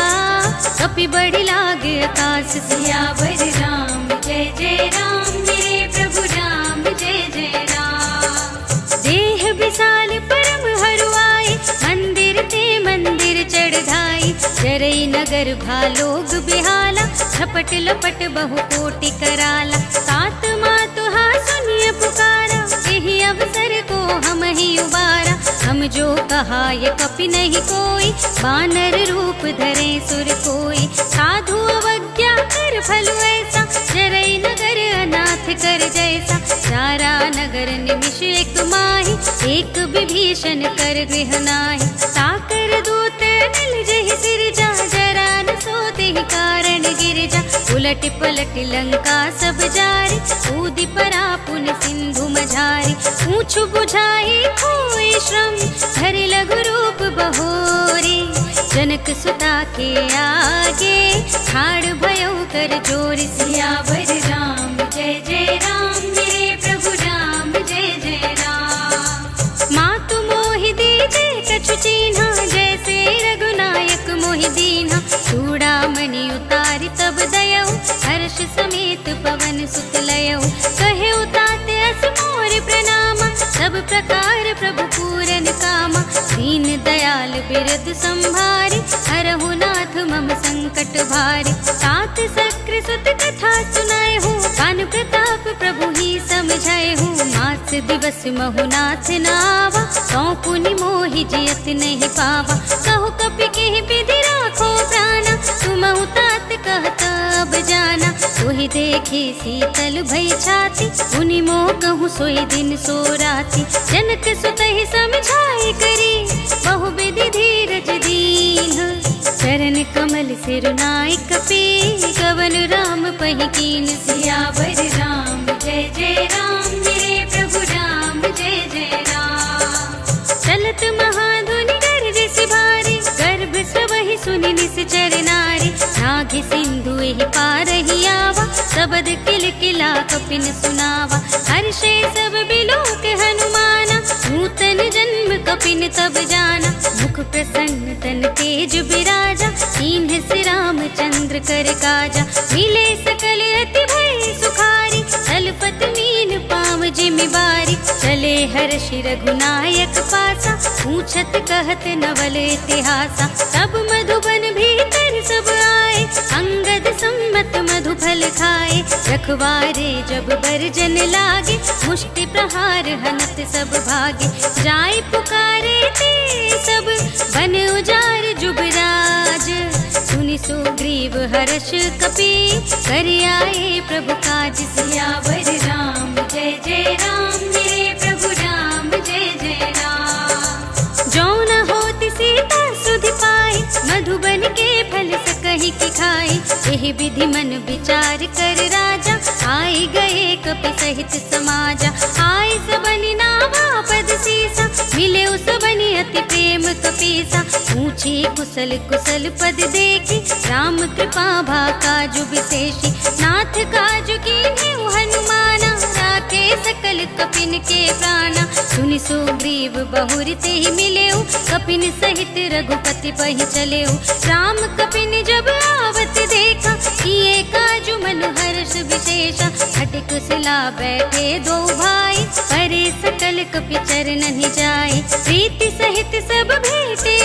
कपि बढ़ि लागे आकाश। सियावर राम जय जय राम, मेरे प्रभु राम जय जय राम। देह विशाल परम हरुआई, मंदिर ते मंदिर चढ़ाई। जरई नगर भालोग बिहाला, झपट लपट बहु कोटि कराला। सात मातुहा सुनिय पुकारा, यही अवसर को हम ही उबारा। हम जो कहा ये कपि नहीं कोई, बानर रूप धरे सुर कोई। साधु अवज्ञा कर फल ऐसा, जरई नगर अनाथ कर जैसा। सारा नगर निमिष एक माही, एक विभीषण कर गृह नाहि। साकर दूत मिल जहि सिरजा, जरा न सोते ही कारण गिरजा। उलट पलट लंका सब जारी, कूदि परा पुन सिंधु मझारी। पूछ बुझाई खोई श्रम, धरि लघु रूप बहोरी। जनक सुता के आगे, ठाड़ भयउ कर जोरी। सियावर राम जय जय राम, मेरे प्रभु राम जय जय राम। मातु मोहि दीजे कछु चीन्हा, जैसे रघुनायक मोहि दीन्हा। चूड़ामणि उतारि तब दयउ, हर्ष समेत पवन सुत लयउ। कहे तात अस मोर प्रणामा, सब प्रकार प्रभु पूरन कामा। दीन दयाल बिरद संभारी, हरहु नाथ मम संकट भारी। तात सक्र सुत कथा सुनाए हूँ, कान प्रताप प्रभु ही समझाए हूँ। मास दिवस महु नाथ नावा, सौ पुनि मोहि जियत नहीं पावा। कहु कपि केहि विधि राखो प्राणा, तुमहु तात कहत अब जाना। सोहि देखे शीतल भई छाती, मुनि मोह कहूँ सोई दिन सो राती। जनक सुतहि समझाई करी, बहु विधि धीरज दीन। चरण कमल सिरुनाई कपि, कवन राम पहि कीन। सियावर राम जय जय राम, मेरे प्रभु राम जय जय राम। चलत महाधुनि गर्जिस भारी, गर्भ सबहि सुनि निश्चर नारी। नाघि सिंधु एहि पारहि आवा, सबद किल किला कपिन सुनावा। हर्षे सब बिलोक हनुमाना, नूतन जन्म कपिन तब जाना। मुख प्रसन्न तन तेज बिराजा, कीन्ह से रामचंद्र कर काजा। मिले सकल अति भय सुखारी, तलपत मीन पाव जिमि बारी। चले हर्षि रघुनायक पासा, पूछत कहत नवल इतिहासा। तब मधुबन भीतर सब आए, अंगद सम्मत मधु फल खाए। रखवारे जब बरजन लागे, मुष्टि प्रहार हनत सब भागे। जाय पुकारे ते सब, बन उजार जुबराज। सुनि सुग्रीव हर्ष कपि, कर आए प्रभु काज। सियावर राम जय जय राम, मेरे प्रभु राम जय जय राम। जो न होति सीता सुधि पाई, मधुबन के फल सकहि की खाई। यही विधि मन विचार कर राजा, आए गए कपि सहित समाजा। आए सबनि नावा पद सीसा, मिले सबनि अति प्रेम कपीसा। पूछे कुशल कुशल पद देखी, राम कृपा भा काजु विशेषी। नाथ काजु कीन्हे हनुमाना, राखे सकल कपिन के प्राणा। सुनि सुग्रीव बहुरि तेहि मिलेउ, कपिन सहित रघुपति पहि चलेउ। राम कपिन जब आवत देखा, किए काजु मन हर्ष विशेषा। हटिक सिला बैठे दो भाई, परे सकल कपि चरण जाए। प्रीति सहित सब भेटे,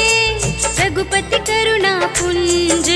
रघुपति करुणा पुंज।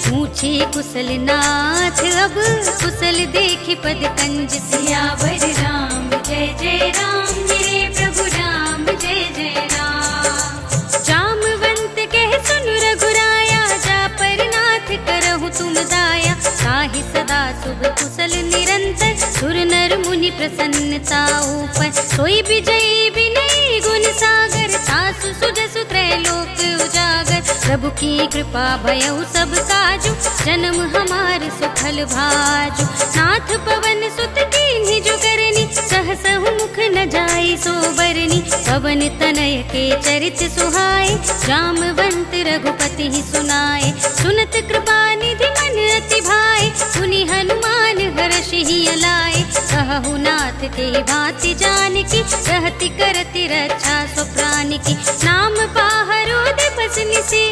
पूछे कुशल नाथ अब, कुशल देखि पद कंज। सियावर राम जय जय राम, मेरे प्रभु राम जय जय राम। जामवंत कह सुन रघुराया, जा पर नाथ करहु तुम दाया। ताहि सदा शुभ कुशल निरंतर, सुर नर मुनि प्रसन्नता ऊपर। सोई विजयी विनयी गुण सागर, सासु सुजसु त्रैलोक उजागर। प्रभु की कृपा भयउ सब काजु, जन्म हमार सुफल भाजु। नाथ पवन सुत कीन्हि जो करनी, करनी, सहसहु मुख न जाय सो बरनी। पवन तनय के चरित सुहाए, जामवंत रघुपति ही सुनाए। सुनत कृपा निधि मन अति भाए, सुनि हनुमान हर्षि हिय लाए। कहु नाथ ते भांति जानकी, रहति करति रक्षा सो प्रान की। नाम पाहरो दिवस निशि,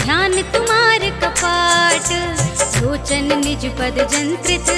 ध्यान तुम्हार कपाट। लोचन निज पद जंत्रित,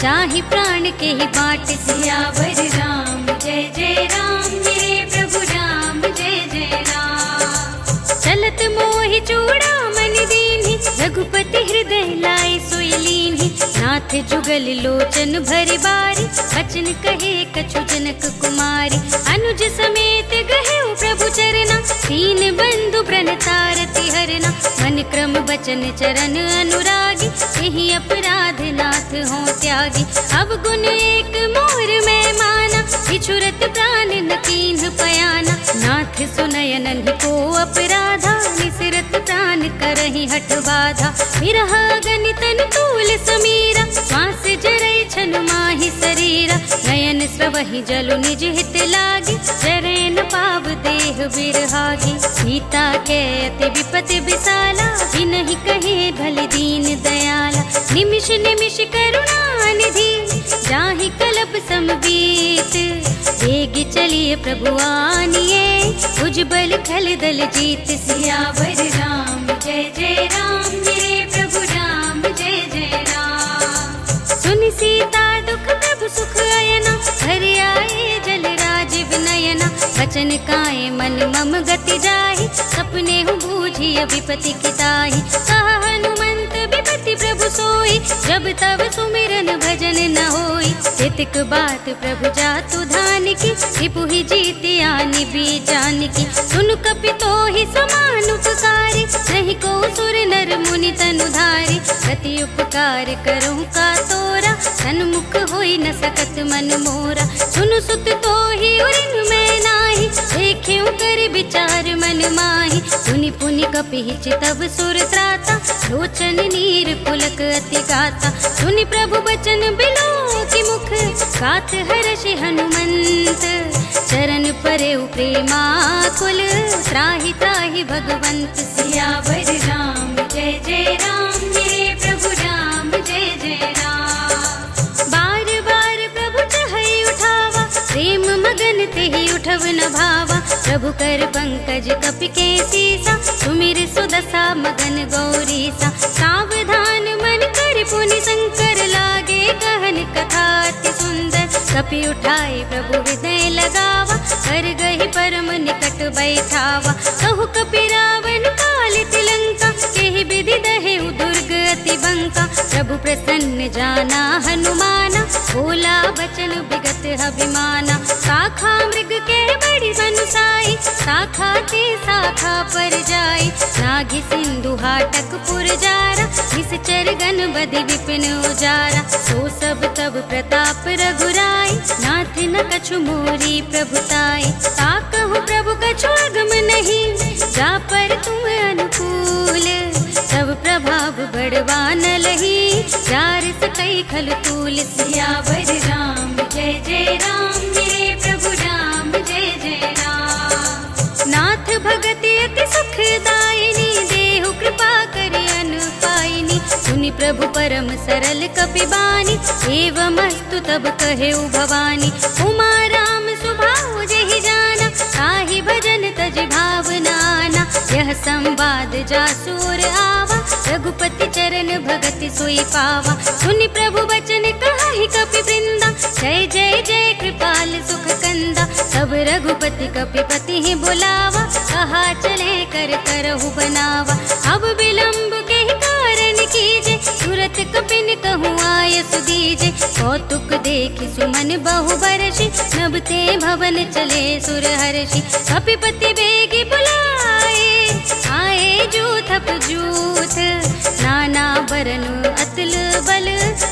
चाहि प्राण के ही बाट। सियावर राम जय जय राम, मेरे प्रभु राम जय जय राम। चलत मोहि चूड़ामणि दीन्हि, रघुपति हृदय लाए सोई लीन्हि। नाथ जुगल लोचन भरि बारी, बचन कहे कछु जनक कुमारी। अनुज समेत गहेउ प्रभु चरना, दीन बंधु प्रणतारति हरना। मन क्रम बचन चरण अनुरागी, यही अपराध नाथ हो त्यागी। अब गुण एक मोर मैं माना, बिछुरत प्राण न कीन्ह पयाना। नाथ सुनय नन्हि को अपराधा, निसरत प्राण करहि हठ बाधा। विरह गनितन तूल समीरा, श्वास जरै छन माहि शरीरा। नयन स्रवहि जलु निज हित लागी, जरै न पाव देह बिरहागी। सीता के अति विपति विसाला, बिनहि कहे भल दीन दयाला। निमिष निमिष करुणा निधि, जाहि कलप समबीत। वेग चलिए प्रभु आनिए, भुजबल खल दल जीत। सियावर राम जय जय राम, मेरे प्रभु राम जय जय राम। सुनि सीता दुख प्रभु सुख अयना, घर आए जल राज विनयना। बचन काए मन मम गति जाहि, सपने हूँ बूझी विपति किताहि। कहा हनुमंत विपति प्रभु सोई, जब तब सुमिरन भजन न होई। तितिक बात प्रभु जातु धान की, रिपु ही जीति आनि भी जान की। सुन कपि तोहि समान उपकारी, नहीं को सुर नर मुनि तनु धारी। गति उपकार करहु का तोरा, सन्मुख होई न सकत मन मोरा। सुनु सुत तोहि उरिन मैं नाही, देखेउ कर विचार मन माहि। पुनि पुनि कपि चितव सुर त्राता, लोचन नीर पुलक अति गाता। सुनि प्रभु बचन बिलो की मुख, गात हर्षि हनुमंत। चरण परेउ प्रेमाकुल, त्राहि त्राहि भगवंत। सियावर राम जय जय राम, मेरे प्रभु राम जय जय राम। बार बार प्रभु चहई उठावा, प्रेम मगन तेहि उठव न भावा। प्रभु कर पंकज कपि के सीसा, सुमिर सुदशा मगन गौरीसा। सावधान मन कर पुनि शंकर लागे, कहन कथा अति सुंदर। कपि उठाए प्रभु हृदय लगावा, कर गहि परम निकट बैठावा। कहु कपि रावण काल तिलंका, केहि विधि दहेउ दुर्ग अति बंका। प्रभु प्रसन्न जाना हनुमाना, बोला बचन विगत अभिमाना। शाखा मृग के बड़ी बनुसाई, शाखा ते शाखा पर जाई। नाघि सिंधु हाटक पुर जारा, निश्चर गण बधि विपिन उजारा। सो सब तब प्रताप रघुराई, नाथ न कछु मोरी प्रभुताई। ताकहु प्रभु कछु अगम नहीं, जा पर तुम अनुकूल। तब प्रभाव बड़वान लही, जार सकई खल तूल। सियावर राम जय जय राम, मेरे प्रभु राम जय जय राम। नाथ भगति अति सुखदायिनी, देहु कृपा करि अनुपायिनी। सुनि प्रभु परम सरल कपि बानी, एवमस्तु तब कहेउ भवानी। उमा राम सुभाउ जेहि जाना, ताहि भजन तज भावनाना। यह संवाद जासुर आवा, रघुपति चरण भगति सोई पावा। सुनि प्रभु बचन कहाहि कपि वृंदा, जय जय जय कृपाल सुख कंदा। सब रघुपति कपिपति ही बुलावा, कहा चले कर करहु बनावा। अब विलंब के कारण कीजे, तुरत कपिन कहूँ आय सुदीजे। कौतुक देखि सुमन बहु बरषि, नभ ते भवन चले सुर हर्षि। कपिपति बेगी बुलाए, आए जूथप जूथ। नाना बरन अतुल बल,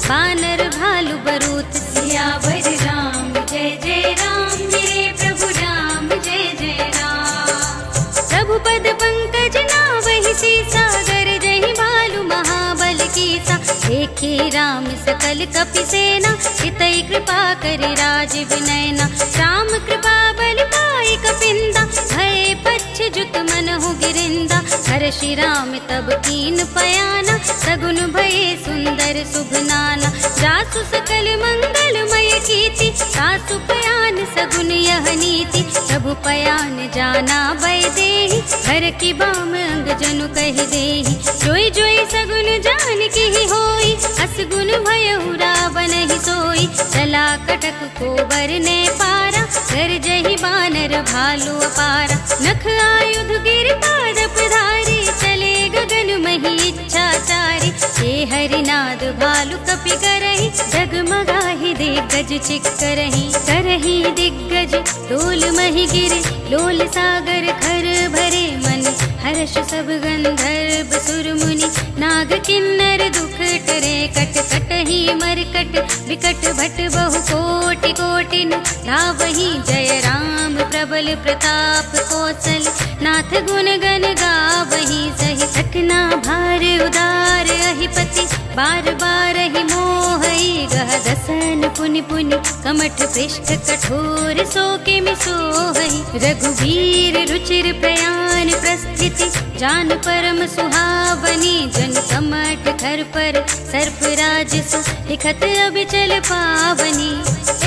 बानर भालु बरूत। सियावर राम जय जय राम, मेरे प्रभु राम जय जय राम। प्रभु पद पंकज नावहि सीसा, गर जहि भालु महाबल कीसा। एक देखे राम सकल कपि सेना, हितै कृपा करि राजीव नयना। राम कृपा बल पाई कपिंदा, भय पच्छ जुत मनहु गिरिंदा। हर्षि राम तब कीन पयाना, सगुन भये सुंदर शुभ नाना। जासु सकल मंगलमय कीर्ति, सासु पयान सगुन यह नीति। प्रभु पयान जाना भय देहि, घर की बाम अंग जनु कहि देहि। जोई जोई सगुन जान की होई, असगुन भयउ रावण ही सोई। चला कटक को बरने पारा, कर जहि बानर भालु अपारा। नख आयुध गिर पादप धारी, चले गगन मही इच्छाचारी। हे हरिनाद भालु कपि करहि, जगमगाहि दिग्गज चिक्करहि। करहि दिग्गज डोल मही गिरे, लोल सागर खर भरे मन। हर्ष सब गंधर्व सुर मुनि, नाग किन्नर दुख टरे। कट कटहि मरकट विकट भट बहु कोटि कोटिन। धावहि जय राम प्रबल प्रताप कौशल, नाथ गुण गण गावहि सहि। सकना भार उदार अहिपति, बार बार ही मोहई। गह दसन पुनि पुनि, कमठ पृष्ठ कठोर सोके में सोहई। रघुवीर रुचिर प्रयाण प्रस्थिति, जान परम सुहावनी। जन कमठ खर पर सर्प राज सो, लिखत अबिचल पावनी।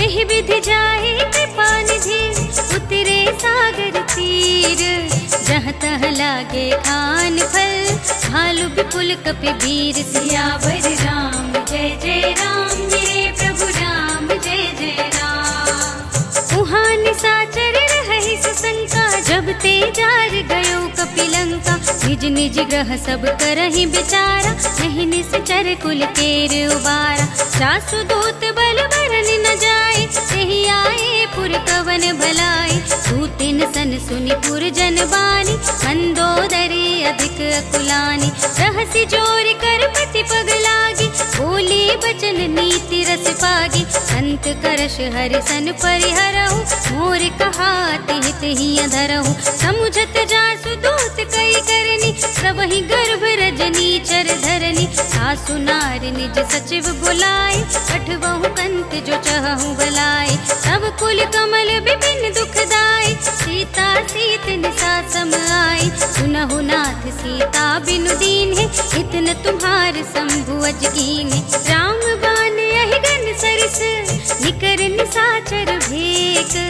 एहि विधि जाहि कृपा निधि, उतरे सागर तीर। जहाँ तह लागे खान फल, भालु विपुल कपि वीर। सियावर राम जय जय राम, मेरे प्रभु राम जय जय राम। उहाँ निशाचर रहहि सुशंका, जब ते जार गयो कपिलंका। निज निज ग्रह सब करहि विचारा, नहीं निश्चर कुल केर उबारा। सासु दूत बल बरन न जाए, तेहि आए पुर कवन भलाई। दूतिन सन सुनि पुर जन बानी, मंदोदरी अधिक अकुलानी। रहसि जोर कर पति पग लागी, बोली बचन नीति रस पागी। अंत करश हरि सन परिहरहु, मोर कहाति हित ही धरहु। समुझत जासु दूत कई करनी, सबहि गर्भ रजनी चर धरनी। सासु नार निज सचिव बुलाए, अठवहु कंत जो चहु बलाए। सब कुल कमल विपिन दुखदाई, सीता सीत निसा सम आई। सुनहु नाथ सीता बिनु दीन्हे, इतन तुम्हार शंभु अजगीने। राम बान यहि गन सरिस, निकर निसाचर भेक।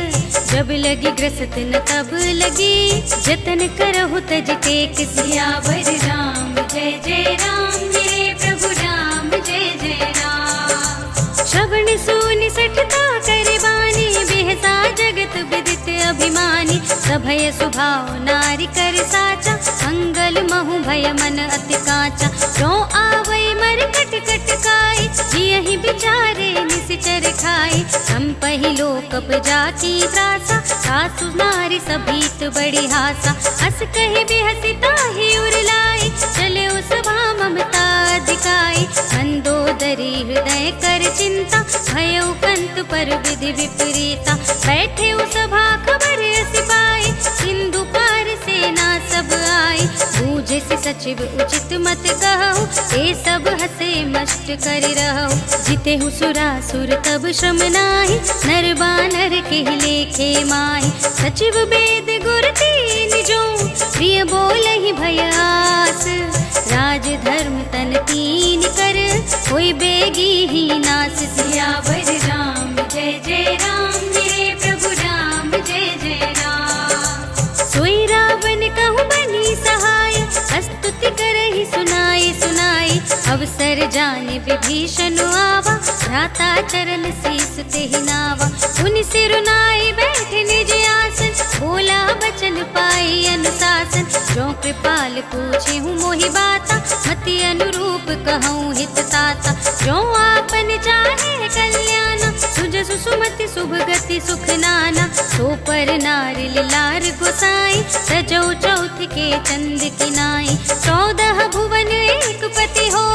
जब लगी ग्रसत न तब लगी, जतन करहु तज टेक। सियावर राम जय जय राम, मेरे प्रभु राम जय जय राम। श्रवण सुनि सठता कर बानी, बेहसा जगत विदित अभिमानी। सभय सुभाव नारी कर साचा, मंगल महु भय मन अति काचा। जो आवै मर कट कट काई, जियहि बिचारे निश्चर खाई। हम पहिलो कप जाकी त्रासा, सासु नारी सभीत बड़ी हासा। हस कहि बेहसी ताहि उरलाई, चले सभा ममता दिखाई। मंदोदरी हृदय कर चिंता, भयउ कंत पर विधि विपरीता। बैठे सभा खबर सिपाही, सिंधु पार सेना सब आई। बूझे से सचिव उचित मत कहु, ते सब हसे मस्त कर रहु। जिते सुरासुर तब श्रम नाही, नर बानर के लेखे माही। सचिव वेद गुर तीन जो, प्रिय बोलहि भय आस। राज धर्म तन तीन कर, होई बेगी ही नास। सियावर राम जय जय राम, मेरे प्रभु राम जय जय राम। सोई रावण कहु बनी सहाय, स्तुति करहि सुनाई सुनाई। अवसर जाने विभीषण आवा, भ्राता चरण शीस तेहि नावा। उनि सिरुनाई बैठे निज आसन, बोला बचन पाई अनुशासन। जो कृपाल पूछे हूँ मोहि बाता, मति अनुरूप कहूँ हित ताता। जो आपन चाहे कल्याण, सुज सुसुमति शुभ गति सुख नाना। सो पर नारी लार गोसाई, सजौ चौथ के चंद किनाई। 14 भुवन एक पति हो,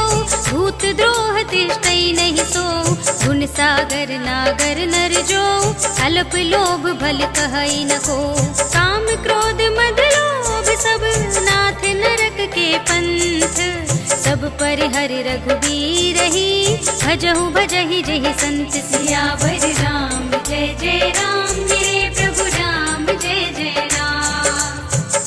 भूत द्रोह तिष्ठई नहीं सो। गुण सागर नागर नर जो, अल्प लोभ भल कहई न को। काम क्रोध मद लोभ सब, नाथ नरक के पंथ। सब पर हरि रघुबीर ही। भजहु भजहि जहि संत सियावर राम, जय जय राम मेरे प्रभु राम, जय जय राम।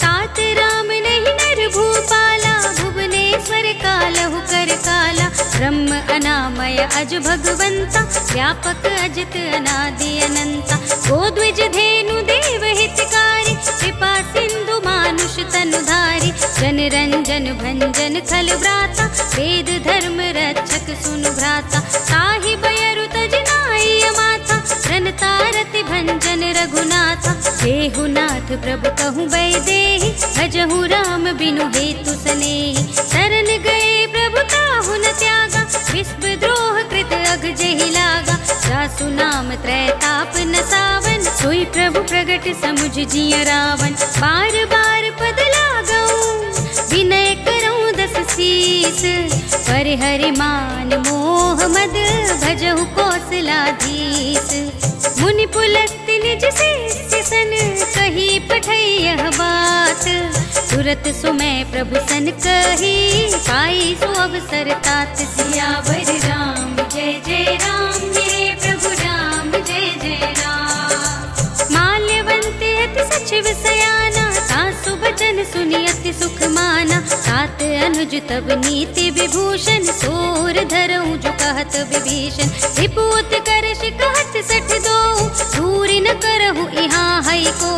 तात राम नहीं नर भूपाला, भुवनेश्वर कालहु कर काला। ब्रह्म अनामय अज भगवंता, व्यापक अजित अनादि अनंता। गोद्विज धेनु देव हितकारी, कृपा सिंधु मानुष तनुधारी। जन रंजन भंजन खल व्राता, वेद धर्म रक्षक सुनु भ्राता। ताहि बयरु तज नाई माता, रनतारति भंजन रघुनाथा। देहु नाथ प्रभु कहूँ बैदेहि, भजहु राम बिनु हेतु सनेहि। शरण गए प्रभु ताहु न त्यागा, विश्व द्रोह कृत अघ जेहि लागा। जासु नाम त्रैताप न सावन, सोई प्रभु प्रगट समुझ जिय रावण। बार बार पद लागऊं, विनय करऊं दस शीस। पर हरि मान मोह मद, भजहु कौशलाधीश। मुनि पुलस्त्य निज शिष्य सन, कही पठई यह बात। तुरत सुमय प्रभु सन कही, पाई सो अवसर तात। सियावर राम, जय जय राम मेरे प्रभु राम, जय जय राम। माल्यवंत अति सचिव सयाना, सासु बचन सुनि अति सुख माना। तात अनुज तब नीति विभूषण, सोर धरऊं जो कहत विभीषण। रिपुत करश कहत सठ दो, दूरि न करहु इहाँ हई को।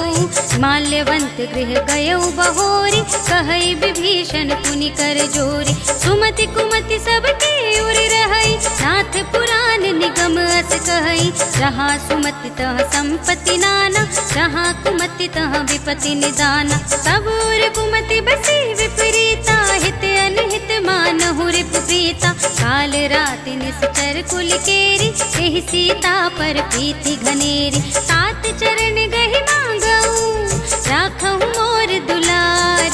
माल्यवंत गृह गयऊ बहोरी, कहई विभीषण पुनि कर जोरी। सुमति कुमति सबके उर रहई, नाथ पुराण निगम अस कहई। जहाँ सुमति तह संपत्ति नाना, जहाँ कुमति तह विपत्ति निदाना। सब उर कुमति बसी विपरीता, हित अनहित मानहु रिपु प्रीता। काल राति निश्चर कुल केरी, एहि सीता पर प्रीति घनेरी। तात चरण गहि मांगऊं, राखहु मोर दुलार।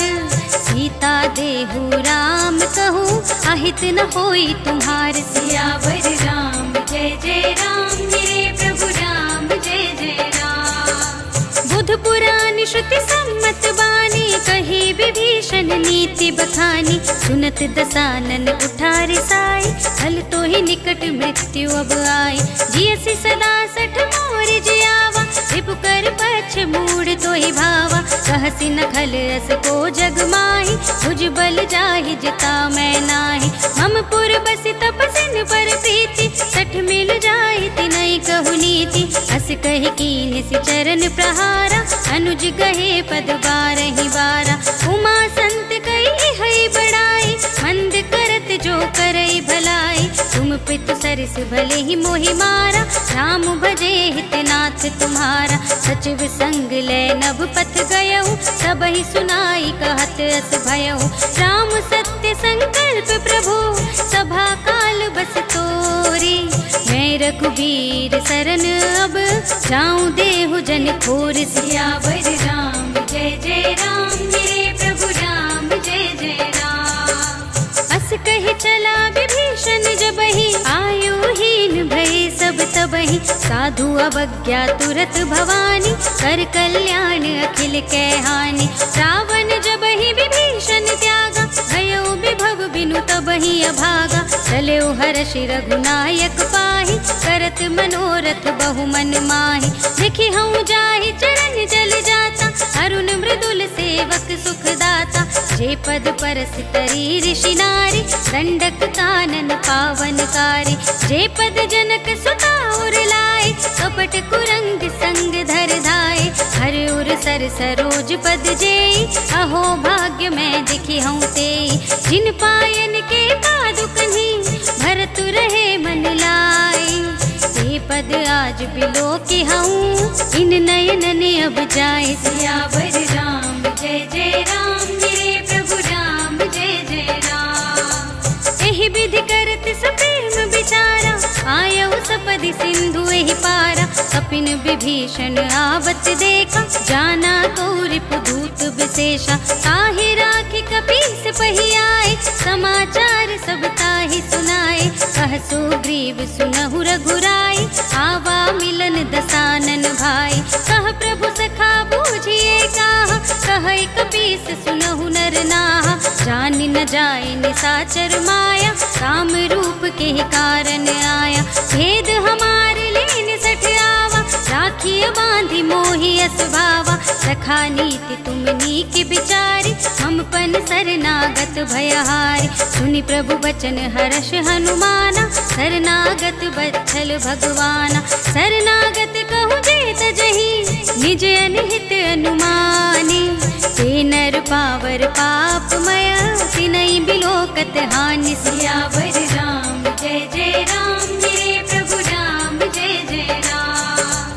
सीता देहु राम कहूँ, अहित न होई तुम्हार। सियावर राम, जय जय राम मेरे प्रभु राम, जय जय राम। बुध पुराण श्रुति सम्मत बानी, कही विभीषण नीति बखानी। सुनत दसानन उठार साई, हल तो ही निकट मृत्यु अब आई। जियसि सदा सठ मोर जियावा, रिपु कर पक्ष मूढ़ तो ही भावा। कहसि न खल अस को जग माही, भुज बल जाहि जिता मैं नाही। हम पुर बसि तपसिन पर प्रीति, सठ मिल जाहि तिनहि कहु नीति। अस कहि कीन्हि सि चरण प्रहारा, अनुज गहे पद बारहि बारा। उमा संत कहि हई बड़ाई, मंद करत जो करई भलाई। तुम पितु सरस भले ही मोहि मारा, राम भजे हितनाथ तुम्हारा। सचिव संग ले नभ पथ गयऊ, सबहि सुनाई कहत अस भयऊ। राम सत्य संकल्प प्रभु, सभा काल बस तोरी। मैं रघुबीर सरन अब, जाऊं देहु जन खोर। सियावर राम, जय जय राम मेरे प्रभु राम, जय जय राम। अस कहि चला विभीषण जबहि, आयुहीन भय सब तबहि। साधु अवज्ञा तुरत भवानी, कर कल्याण अखिल कै हानि। रावण जबहि विभीषण त्यागा, भयउ विभव बिनु तबहि अभागा। चलेउ हर्षि रघुनायक पाहि, करत मनोरथ बहु मन माहि। देखि हऊँ जाहि चरण जल जाता, अरुण मृदुल सेवक सुखदाता। जे पद परस तरी ऋषि नारी, दंडक कानन पावनकारी। जे पद जनक सुता उर लाए, कपट कुरंग संग धर धाए। हर उर सर सरोज पद जेई, अहो भाग्य मैं दिखि हूँ तेई। जिन पायन के पादुकन्हि, भरत रहे मन लाई। ते पद आज बिलो के हूँ, इन नयन ने अब जाए। सियावर राम, जय जय राम मेरे प्रभु राम, जय जय राम। एहि विधि करत सप्रेम विचारा, आयऊ सपदि सिंधु एहि पारा। कपिन विभीषण आवत देखा, जाना कौरिप दूत विशेषा। ताहि राखि कपीस पहि आए, समाचार सब ताहि सुनाए। कह सुग्रीव सुनहु रघुराई, आवा मिलन दसानन भाई। कह प्रभु सखा बूझिए काहा, कहै कपीस सुनहु नर नाहा। जानि न जाए निसाचर के ही कारण आया। भेद हमारे लेन सठ आवा, राखिय बांधी मोहि असभावा। सखा नीति तुम नीक बिचारी, हम पन शरणागत भयहारी। सुनि प्रभु बचन हर्ष हनुमाना, शरणागत बत्सल भगवाना। शरणागत कहु जेत जही, निज अनहित अनुमानी। ते नर पावर पापमय, तिनहि बिलोकत हानि। सियावर राम जय जय राम, मेरे प्रभु राम जय जय राम।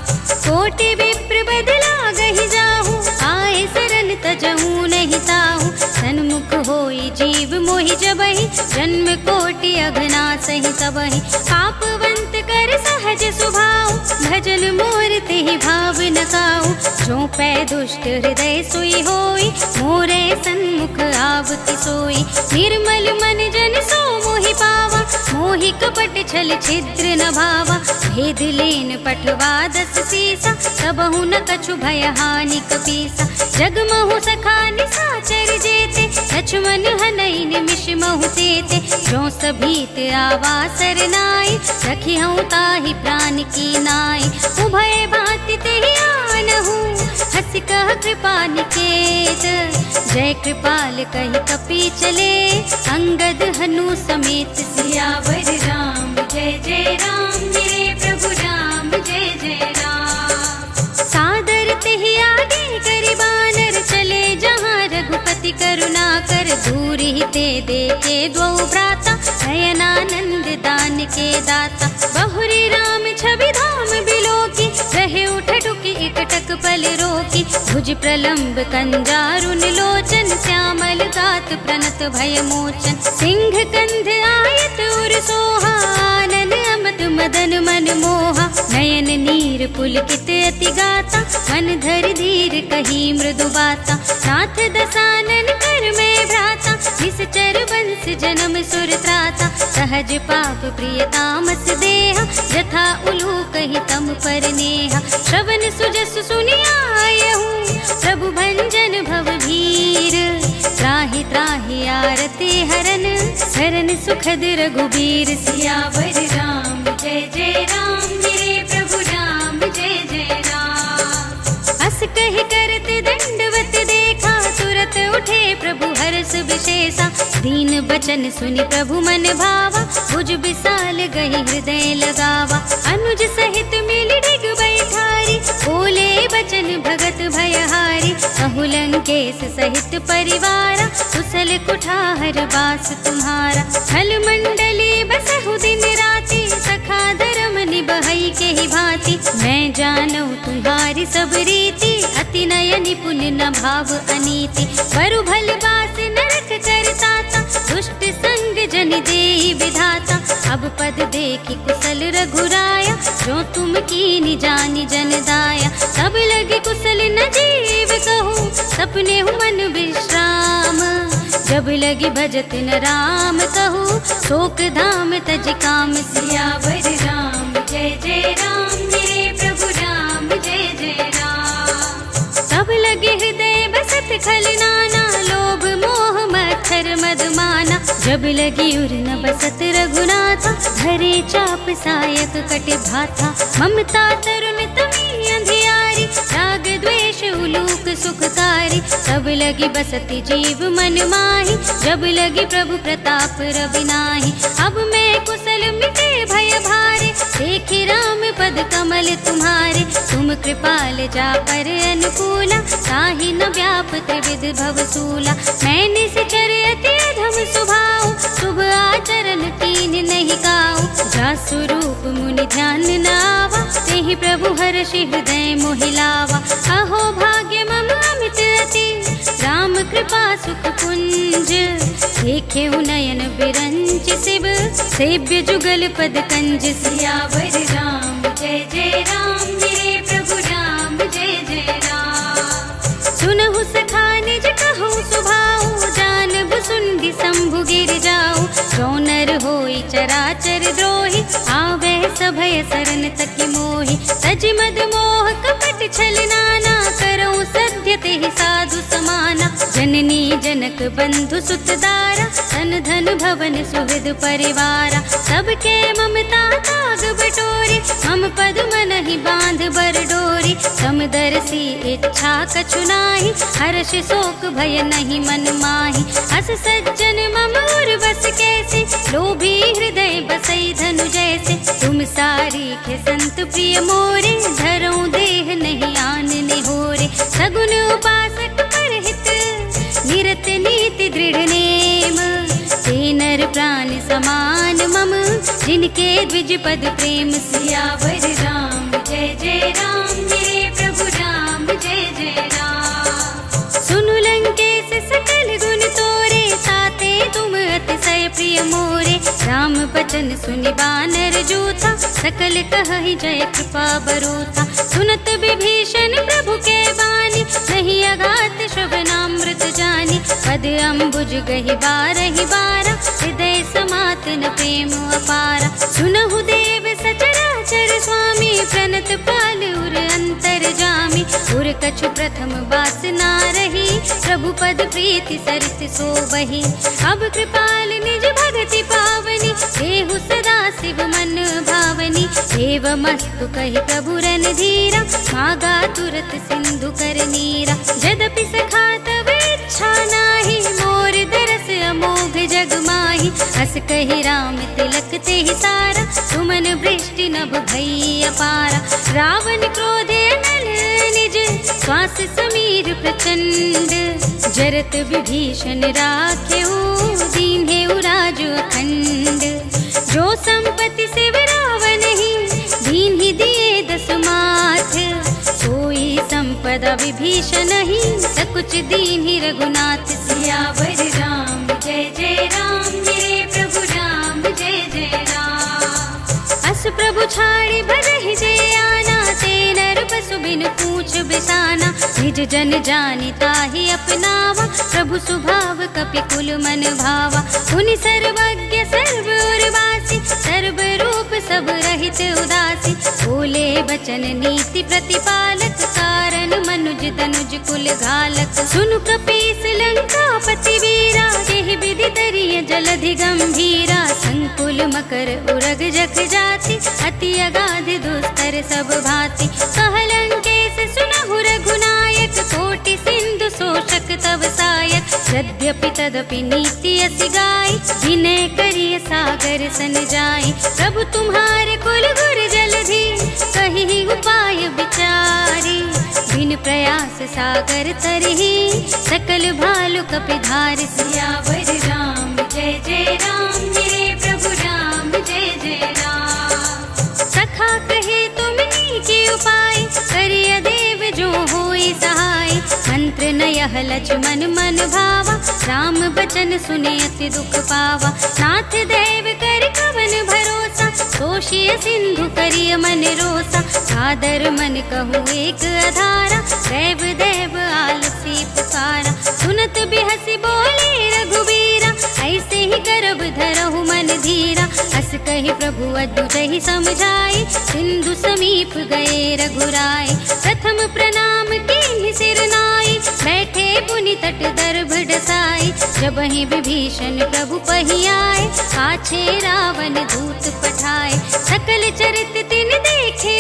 कोटि विप्र बदला गहि जाहु, आए शरण तजहु नहीं ताहु। सन्मुख होई जीव मोहि जबहि, जन्म कोटि अघना सहि सबहि। पापवंत कर सहज सुभाव, भजन मोर तेहि भाव न काहु। जो पै दुष्ट हृदय सोई होई, मोरे सन्मुख आवति सोई। निर्मल मन जन सो मोहि पावा, मोहि कपट छल छिद्र न भावा। भेद लेन पठवा दस सीसा, सबहु न कछु भय हानि कपीसा। जगमहु सखा निसाचर जेते, लक्ष्मण हनई निमिष महु तेते। जो सभीत आवा सरनाई, रखिहउँ ताहि प्राण की नाई। उभय भांति तेहि आनहु, हँसि कह कृपा निकेत। जय कृपाल कहि कपि चले, अंगद हनु समेत। सियावर राम जय जय राम, मेरे प्रभु राम जय जय राम। सादर तेहि आगे करि बानर, चले जहाँ रघुपति करुणा कर। दूरि ते देखे द्वौ भ्राता, नयनानंद दान के दाता। बहुरी राम छवि धाम बिलोकी, रहे उठटुकी एकटक पल रोकी। भुज प्रलंब कंजारुन लोचन, श्यामल गात प्रणत भय मोचन। सिंह कंध आयत उर सोहा, आनन अमत मदन मन मोहा। नयन नीर पुलकित अति गाता, मन धर धीर कही मृदु बाता। नाथ दसानन कर में भ्राता, निश्चर वंश जन्म सुर त्राता। सहज पाप प्रिय तामस देहा, जथा उलूक ही तम पर नेहा। श्रवण सुजस सुनियायहु, प्रभु भंजन भव भीर। त्राहि त्राहि आरती हरन, शरण सुखद रघुबीर। सियावर राम जय जय राम, मेरे प्रभु राम जय जय राम। अस कहि करत दंडवत देखा, तुरत उठे प्रभु हर्ष विशेषा। दीन बचन सुनि प्रभु मन भावा, भुज विशाल गहि हृदय लगावा। अनुज सहित मिलि डिग बैठारी, बोले बचन भगत भयहारी। कहु लंकेश सहित परिवारा, कुशल कुठार बास तुम्हारा। खल मंडली बसहु दिन राति, सखा धर्म निबहई के ही भांति। मैं जानू तुम्हारी सब रीति, अति नय निपुण न भाव अनीति। बरु भल बास नरक करताता, दुष्ट संग जन देहि विधाता। अब पद देखि कुशल रघुराया, जो तुम कीनि जानि जन दाया। सब लगे कुशल न जीव कहूँ, सपने हूँ मन विश्राम। जब लगी भजत न राम कहूँ, शोक धाम तज काम। सियावर राम जय जय राम, मेरे प्रभु राम जय जय राम। सब लगे हृदय बसत खल नाना, लोभ मोह मच्छर मदमाना। जब लगी उर न बसत रघुनाथा, धरे चाप सायक कट भाथा। ममता तरुण तमी अंधियारी, राग द्वेष उलूक सुखकारी। तब लगी बसती जीव मन माही, जब लगी प्रभु प्रताप रवि नाही। अब मैं कुशल मिटे भय भारे, देखी राम पद कमल तुम्हारे। तुम कृपाल जा पर अनुकूला, ताहि न व्याप त्रिविध भवसूला। मैं निश्चर अति अधम स्वभाव, शुभ आचरण कीन नहीं काऊ। जा स्वरूप मुनि ध्यान न आवा, तेहि प्रभु हर्षि हृदय मोहिलावा। अहो भाग्य मम अमित अति, राम कृपा सुख पुंज। देखे नयन बिरंच शिव, सेव्य जुगल पद कंज। सियावर राम जय जय राम, मेरे प्रभु राम जय जय राम। सुनहु सखा निज कहूँ सुभाऊ, जानब सुंदि शंभु गिर जाऊ। जो नर होई चराचर द्रोही, आवे सभय शरण तकी मोहि। तज मद मोह कपट छल नाना, करऊँ सत्य तेहि साधु समाना। जन जननी जनक बंधु सुतदारा, धन धन भवन सुहृद परिवारा। सबके ममता ताग बटोरी, मम पद मनहि बांध बर डोरी। समदर्शी इच्छा कछु नाही, हर्ष शोक भय नहीं मन माही। अस सज्जन मम उर बस कैसे, लोभी हृदय बसई धनु जैसे। तुम सारीखे संत प्रिय मोरे, धरऊं देह नहीं आन निहोरे। सगुन उपासक परहित, निरत नीति दृढ़ नेम। ते नर प्राण समान मम, जिनके द्विज पद प्रेम। सियावर राम जय जय राम, मेरे प्रभु राम जय जय राम। सुनु लंकेश सकल गुण तोरे, ताते तुम अतिशय प्रिय मोरे। राम बचन सुनि बानर जूथा, सकल कहहि जय कृपा बरूथा। सुनत विभीषण प्रभु के बानी, नहीं अघात श्रवणामृत जानी। पद अम्बुज गहि बारहि बारा, हृदय समात न प्रेम अपारा। सुनहु देव सचराचर स्वामी, प्रणत पाल उर अंतर जामी। उर कछु प्रथम वासना रही, प्रभु पद प्रीति सरिस सोबहि। अब कृपाल निज भगति पावनी, देहु सदा शिव मन भावनी। एवमस्तु कहि प्रभु रणधीरा, मागा तुरत सिंधु कर नीरा। यद्यपि सखा तब इच्छा नाही, मोर दरस अमोघ जग माही। हस कहि राम तिलक तेहि सारा, सुमन वृष्टि नभ भई अपारा। रावण क्रोधे नल निज, श्वास समीर प्रचंड। जरत विभीषण राखेऊ, दीन्हेउ राज अखंड। जो संपत्ति शिव रावण ही, दीन्हि दिए दस माथ। सोई संपदा विभीषण ही, सकुच दीन्हि रघुनाथ। सियावर राम जय जय राम, मेरे प्रभु राम जय जय राम। अस प्रभु छाड़ि भरहि जे आना, ते नर पशु बिनु पूछ बिसाना। निज जन जानि ताहि अपनावा, प्रभु स्वभाव कपि कुल मन भावा। पुनि सर्वज्ञ सर्व उर्वासी, सर्व रूप सब रहित उदासी। बोले बचन नीति प्रतिपालक, कारण मनुज तनुज कुल घालक। सुनु कपीस लंकापति वीरा, जेहि विधि तरिय जलधि गंभीरा। संकुल मकर उरग जख जाति, अति अगाध दुस्तर सब भांति। कह लंकेश सुनहु रघुनायक, कोटि सिंधु शोषक तव सायक। यद्यपि तदपि नीति असि गाई, विनय करिय सागर सन जाई। प्रभु तुम्हारे कुल गुर जलधि, कहि उपाय विचारी। बिन प्रयास सागर तरहि, सकल भालु कपि धारि। सियावर राम जय जय राम, मेरे प्रभु राम जय जय राम। सखा कहे तुम नीके उपाय, करिय देव जो होई सहाय। मंत्र नयह लक्ष्मण मन भावा, राम बचन सुने अति दुख पावा। नाथ देव कर कवन भरोसा, तोषिय सिंधु करिय मन रोसा। सादर मन कहूँ एक अधारा, देव देव आलसी पुकारा। सुनत बिहसी बोले रघुबीरा, ऐसे ही गर्भ धरहु मन धीरा। हस कहि प्रभु अद्भुतहि समझाई, सिंधु समीप गए रघुराय। प्रथम प्रणाम कीन्हि सिर नाई, बैठे पुनि तट दर्भ डसाई। जबहि विभीषण प्रभु पहि आए, पाछे रावण दूत पठाए। सकल चरित तिन देखे,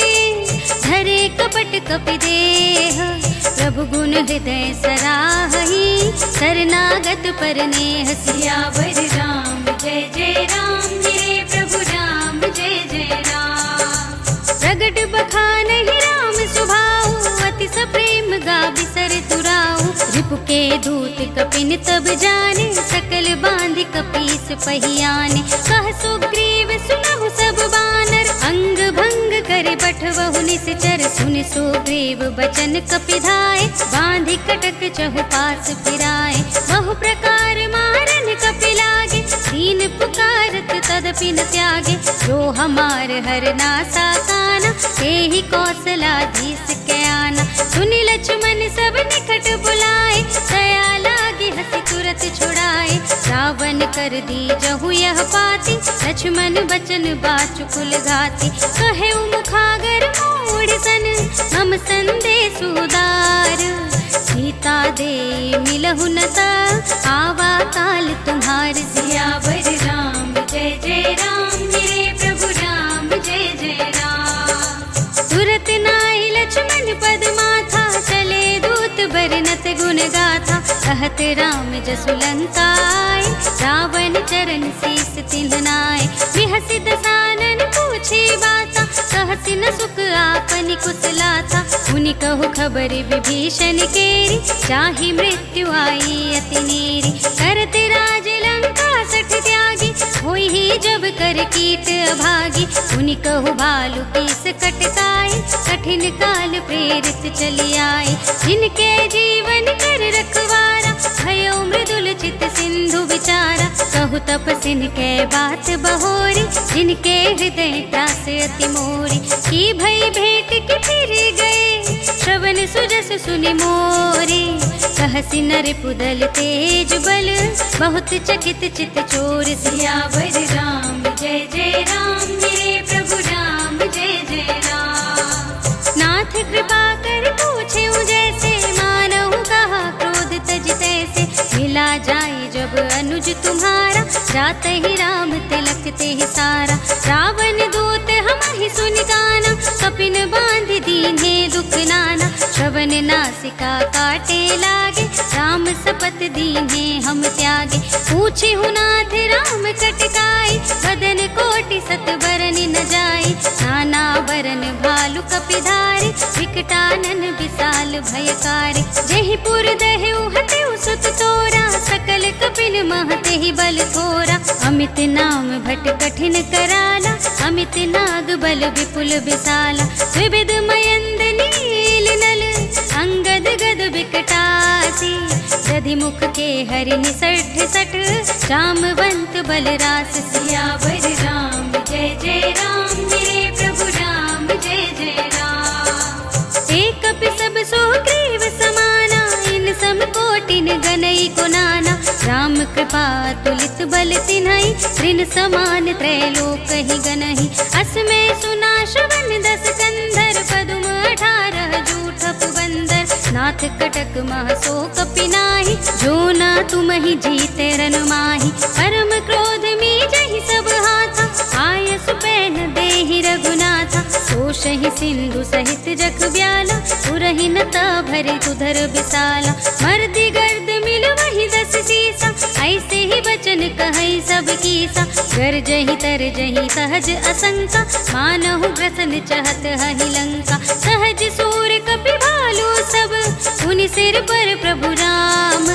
धरे कपट कपि देह। प्रभु गुण हृदय सराहहि, शरणागत पर नेह। सियावर राम जय जय राम, मेरे प्रभु राम जय जय राम। प्रगट बखानहि राम सुभाऊ, अति सप्रेम गा बिसर तुराऊ। रिपु के दूत कपिन तब जाने, सकल बांधि कपीस पहियाने। कह सुग्रीव सुनहु सब बानर, अंग भंग करे बठवहु निश्चर। सुन सुग्रीव बचन कपिधाय, बांधि कटक चहुपास फिराए। बहु प्रकार मारन कपि लागे, दीन पुकारत तदपि न त्यागे। जो हमार हर नासा काना, तेहि कौशलाधीश के आना। सुनि लक्ष्मण सब निकट बुलाए, दया लागी हंसी तुरत छुड़ाए। रावण कर दी जहु यह पाती, लक्ष्मण बचन बाचु कुल घाती। कहे मुखागर मोड़ सन, हम संदेश उदार। सीता से मिलहु न ता, आवा काल तुम्हार सियावर राम जय जय राम, मेरे प्रभु राम जय जय राम। तुरत नाई लक्ष्मण पद माथा, चले दूत बरनत गुण गाथा, कहत राम जसु लंका आए, रावण चरण शीस तिन्ह नाय। बिहसि दसानन पूछे बाता, कहसि न सुख आपनि कुशलाता, मुनि कहु खबर विभीषण केरी, चाहि मृत्यु आई अति नेरी। करत राज लंका सठ त्यागी, होई ही जब कर कीट अभागी, मुनि कहु भालु कीस कटकाई, कठिन काल प्रेरित चली आए। जिनके जीवन कर रखवारा, भयो मृदुल चित सिंधु विचारा, कहु तपसिन के बात बहोरी, जिनके हृदय त्रास अति मोरी। की भई भेंट की फिर गए, श्रवण सुजस सुनि मोरी, कहसि नर पुदल तेज बल, बहुत चकित चित चोर। सियावर राम जय जय राम, मेरे प्रभु राम जय जय राम। नाथ कृपा कर पूछे जैसे, मानहु कहा क्रोध तज तैसे, मिला जाए जब अनुज तुम्हारा, जाते ही राम तिलक ते ही सारा। रावण दूत हमहि सुनि गाना, कपिन बांध दीन्हे दुख नाना, श्रवण नासिका काटे लागे, राम सपत दीन्हे हम त्यागे। पूछे हु नाथ राम कटकाई, बदन कोटि सत बरन न जाई, नाना बरन भालु कपिधारी, विकटानन विशाल भयकारी। जेहि पुर दहेउ हतेउ सुत तोरा, सकल कपिन महते ही बल थोरा। अमित नाम भट कठिन कराला, अमित नाग बल विपुल विशाला। विविध मयंद नील नल, अंगद गद विकटासी, दधि मुख के हरि निसठ सठ, जामवंत बलरास। सियावर राम जय जय राम, मेरे प्रभु राम जय जय राम। एक कपि सब सुग्रीव समाना, इन सम कोटिन गनई को नाना। राम कृपा तुलित बल तिन्हई, ऋण समान त्रैलोक ही गनहि। असमय सुना श्रवण दस कंधर, पदुम 18 जूठ पुबंदर। नाथ कटक मह सो कपि नाहि, जो ना तुम ही जीते रन माहि। परम क्रोध में जहि सब हाथा, आयस पैन देहि रघुनाथा। तोषहि सिंधु सहित जख ब्याला, पुरहि न ता भरि तुधर विशाला। मर्दि गर्द मिल वही 10 सीसा, ऐसे ही बचन कहई सब कीसा। गरजहि तरजहि सहज असंका, मानहु ग्रसन चहत हहि लंका। सहज सूर कपि भालु सब, उनि सिर पर प्रभु राम।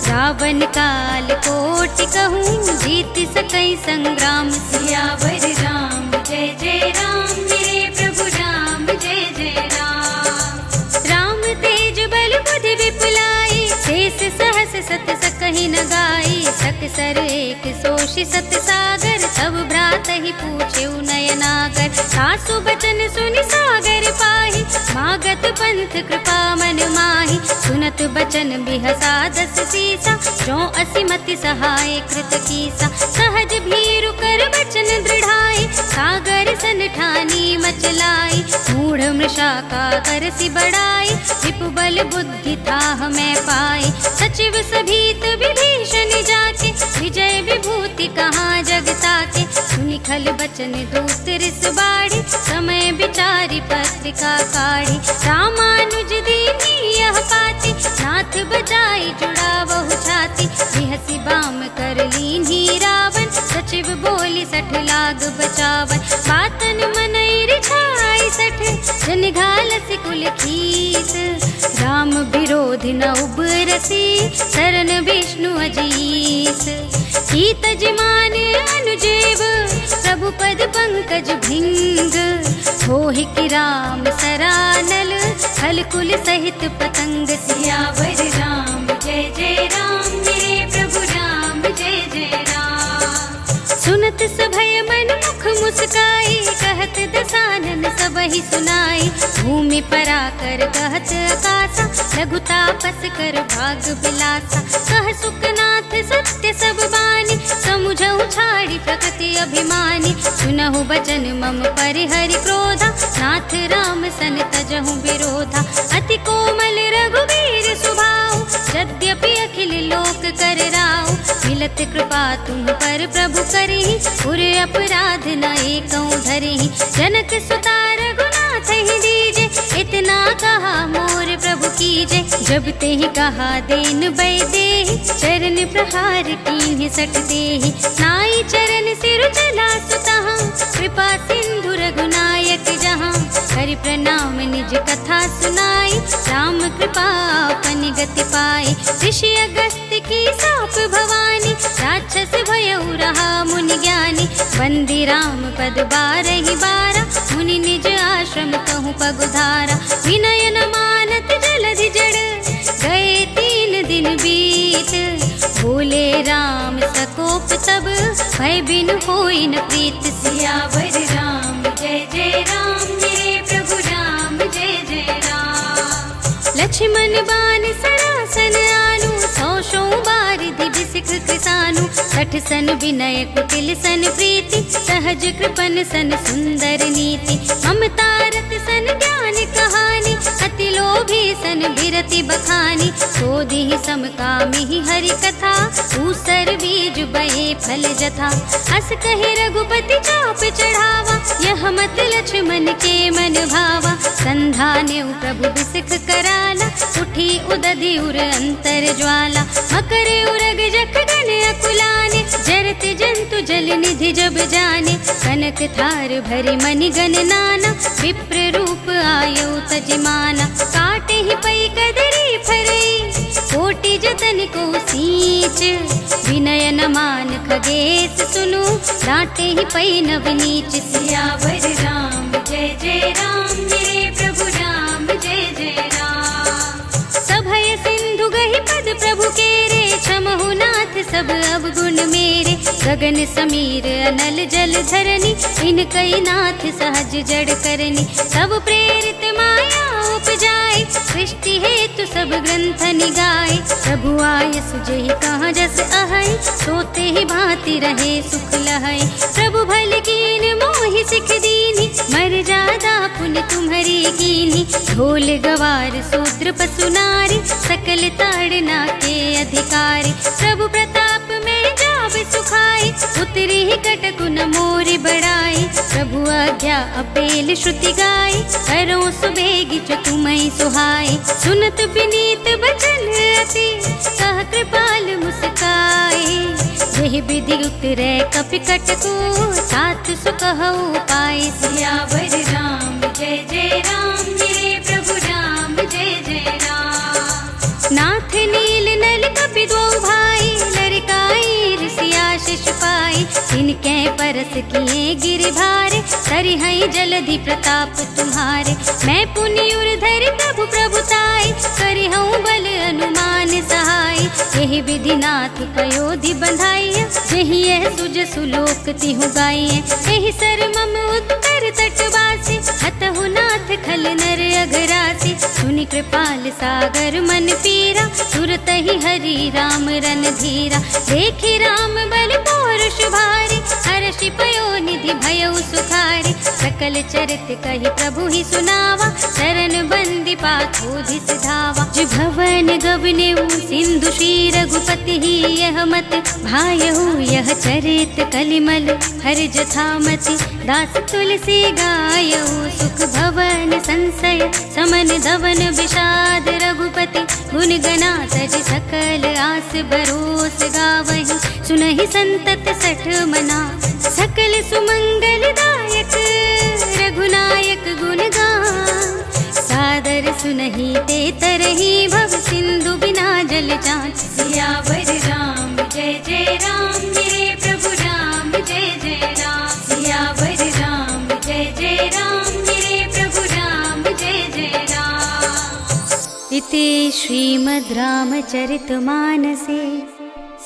रावण काल कोटि कहूँ, जीत सकई संग्राम। सियावर राम जय जय राम, मेरे प्रभु राम जय जय राम। राम तेज बल बुद्धि विपुलाई, शेष सहस सत सकहि न गाई। सकसर एक सोषि सत सागर, तब भ्रात ही पूछे नयनागर। सासु बचन सुनि सागर पाहि, मागत पंथ कृपा मन माहि। सुनत बचन बिहसा 10 सीसा, जो असिमति सहाय कृत कीसा। सहज भीरु कर बचन दृढ़ाई, सागर सन ठानी मचलाई। मूढ़ मृषा का करसि बड़ाई, विपु बल बुद्धि ताह मैं पाई। सचिव सभीत विभीषण जाके, विजय विभूति कहाँ जग ताके। सुनि खल बचन दूत रिस बाड़ी, समय विचारी पत्रिका काढ़ी। रामानुज दीनी यह पाती, नाथ बजाई जुड़ावहु छाती। बिहसि बाम कर लीन्ही रावण, सचिव बोली 60 लाग बचावन। बातन मनई रिझाई 60, जन घालसि कुल खीस। राम विरोधि न उबरसी, शरण विष्णु अजीस। कीत जिमान अनुजेव, प्रभु पद पंकज भिंग। होहि कि राम सरानल, हल कुल सहित पतंग। सियावर राम जय जय राम, मेरे प्रभु राम जय जय राम। सुनत सभय मन मुख मुस्काई, कहत दसानन सबहि सुनाई। भूमि पराकर कहत आकाशा, लघु तापस कर भाग बिलासा। कह सुखनाथ सत्य सब बानी, समुझहु छाड़ी प्रकृति अभिमानी। सुनहु बचन मम परिहरि क्रोधा, नाथ राम सन तजहु विरोधा। अति कोमल रघुवीर सुभाऊ, यद्यपि अखिल लोक कर राव, मिलत कृपा तुम पर प्रभु करहि, उर अपराध न एकौ धरहि। जनक सुता रघुनाथ ही दीजे, इतना कहा मोर प्रभु कीजे। जब ते कहा देन बैदेहि, चरण प्रहार कीन्ह सट देहि। नाई चरण सिर चला सुतहाँ, कृपा सिंधु रघुनायक जहाँ। करि प्रणाम निज कथा सुनाई, राम कृपा अपन गति पाई। ऋषि अगस्त्य की साप भवानी, राक्षस भयउ रहा मुनि ज्ञानी। बंदी राम पद बारहि बारा, मुनि निज आश्रम कहूँ पगुधारा। विनय न मानत जलधि जड़, गए 3 दिन बीत। बोले राम सकोप तब, भय बिन होई न प्रीत। सियावर राम जय जय राम, मेरे प्रभु राम जय जय राम। लक्ष्मण बान सरासन आनु, 100 बारिधि बिसिख किसानु। 60 सन विनय कुटिल सन प्रीति, सहज कृपन सन सुंदर नीति। ममता रत सन ज्ञान कहानी, अति लोभी सन बिरति बखानी। सोधिहि समकामिहि हरि कथा, ऊसर बीज बये फल जथा। अस कहि रघुपति चाप चढ़ावा, यह मत लक्ष्मण के मन भावा। संधान्यु प्रभु बिसिख कराला, उठी उदधि उर अंतर ज्वाला। मकर उरग जख गण अकुलाने, जरत जंतु जल निधि जब जाने। कनक थार भरि मनि गण नाना, विप्र रूप आयु तजमाना। काटे ही पै कदरी फरई, कोटि जतन को सींच। विनय न मान खगेश सुनु, डांटे ही पै नव नीच। सियावर राम जय जय राम, मेरे प्रभु राम जय जय राम। सभय सिंधु गहि पद प्रभु केरे, क्षमहु नाथ सब अवगुण मेरे। गगन समीर अनल जल धरनी, इनकई नाथ सहज जड़ करनी। सब प्रेरित माया उपजाए, सृष्टि हेतु सब ग्रंथ निगाए। प्रभु आय सुजहि कहाँ जस अहै, सोते ही भांति रहे सुख लहै। प्रभु भल कीन मोहि सिख दीनी, मर जादा पुन तुम्हरी कीनी। ढोल गवार शूद्र पशु नारी, सकल ताड़ना के अधिकारी। प्रभु प्रताप में जाब सुखाई, उतरी ही कटकु न मोरि बड़ाई। प्रभु आज्ञा अपेल श्रुति गाई, करो सुबेगी जो तुम्हें सुहाई। सुनत विनीत बचन अति, कह कृपाल मुस्काए। यही विधि उतरे कपि कटकु, सात सुकहु पाए। सियावर राम जय जय राम, मेरे प्रभु राम जय जय राम। नाथ नील नल कपि दो भाई, लरिकाई ऋषि आशीष पाई। इनके परस किए गिर भारे, सरिहै जलधि प्रताप तुम्हारे। मैं पुनि उर धरि प्रभु प्रभुताई, करिहूँ बल अनुमान सहाय। यही विधि नाथ पयोधि बंधाइय, जहि यह सुज सुलोक तिहु गाइय। यही सर मम उत्तर तटवासी, हतहु नाथ खल नर अघरासी। सुनि कृपाल सागर मन पीरा, तुरत ही हरि राम रन धीरा। देखि राम बल पौरुष भारी, हर्षि पयो निधि भयउ सुखारी। सकल चरित कहि प्रभु ही सुनावा, शरण बंदी पाथोधि सिधावा। जो भवन गवनेउ सिंधु श्री रघुपति ही, यह मत भायहु यह चरित कलिमल हर जथामति। दास तुलसी गायहु, सुख भवन संशय समन धवन विषाद। रघुपति गुण गना तज सकल आस भरोस गावहि। सुनहि संतत सठ मना, सकल सुमंगल दायक। रघुनायक गुण गान, सादर सुनहि ते तरहि। भव सिंधु बिना जल जात। सियावर राम जय जय राम, मेरे प्रभु राम जय जय राम। सियावर राम जय जय राम, मेरे प्रभु राम जय जय राम। इति श्रीमद् रामचरितमानसे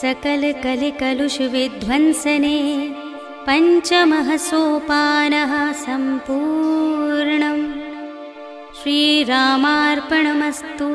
सकल कलि कलुष विध्वंसने, पंचमः सोपानः सम्पूर्णम्। श्रीरामार्पणमस्तु।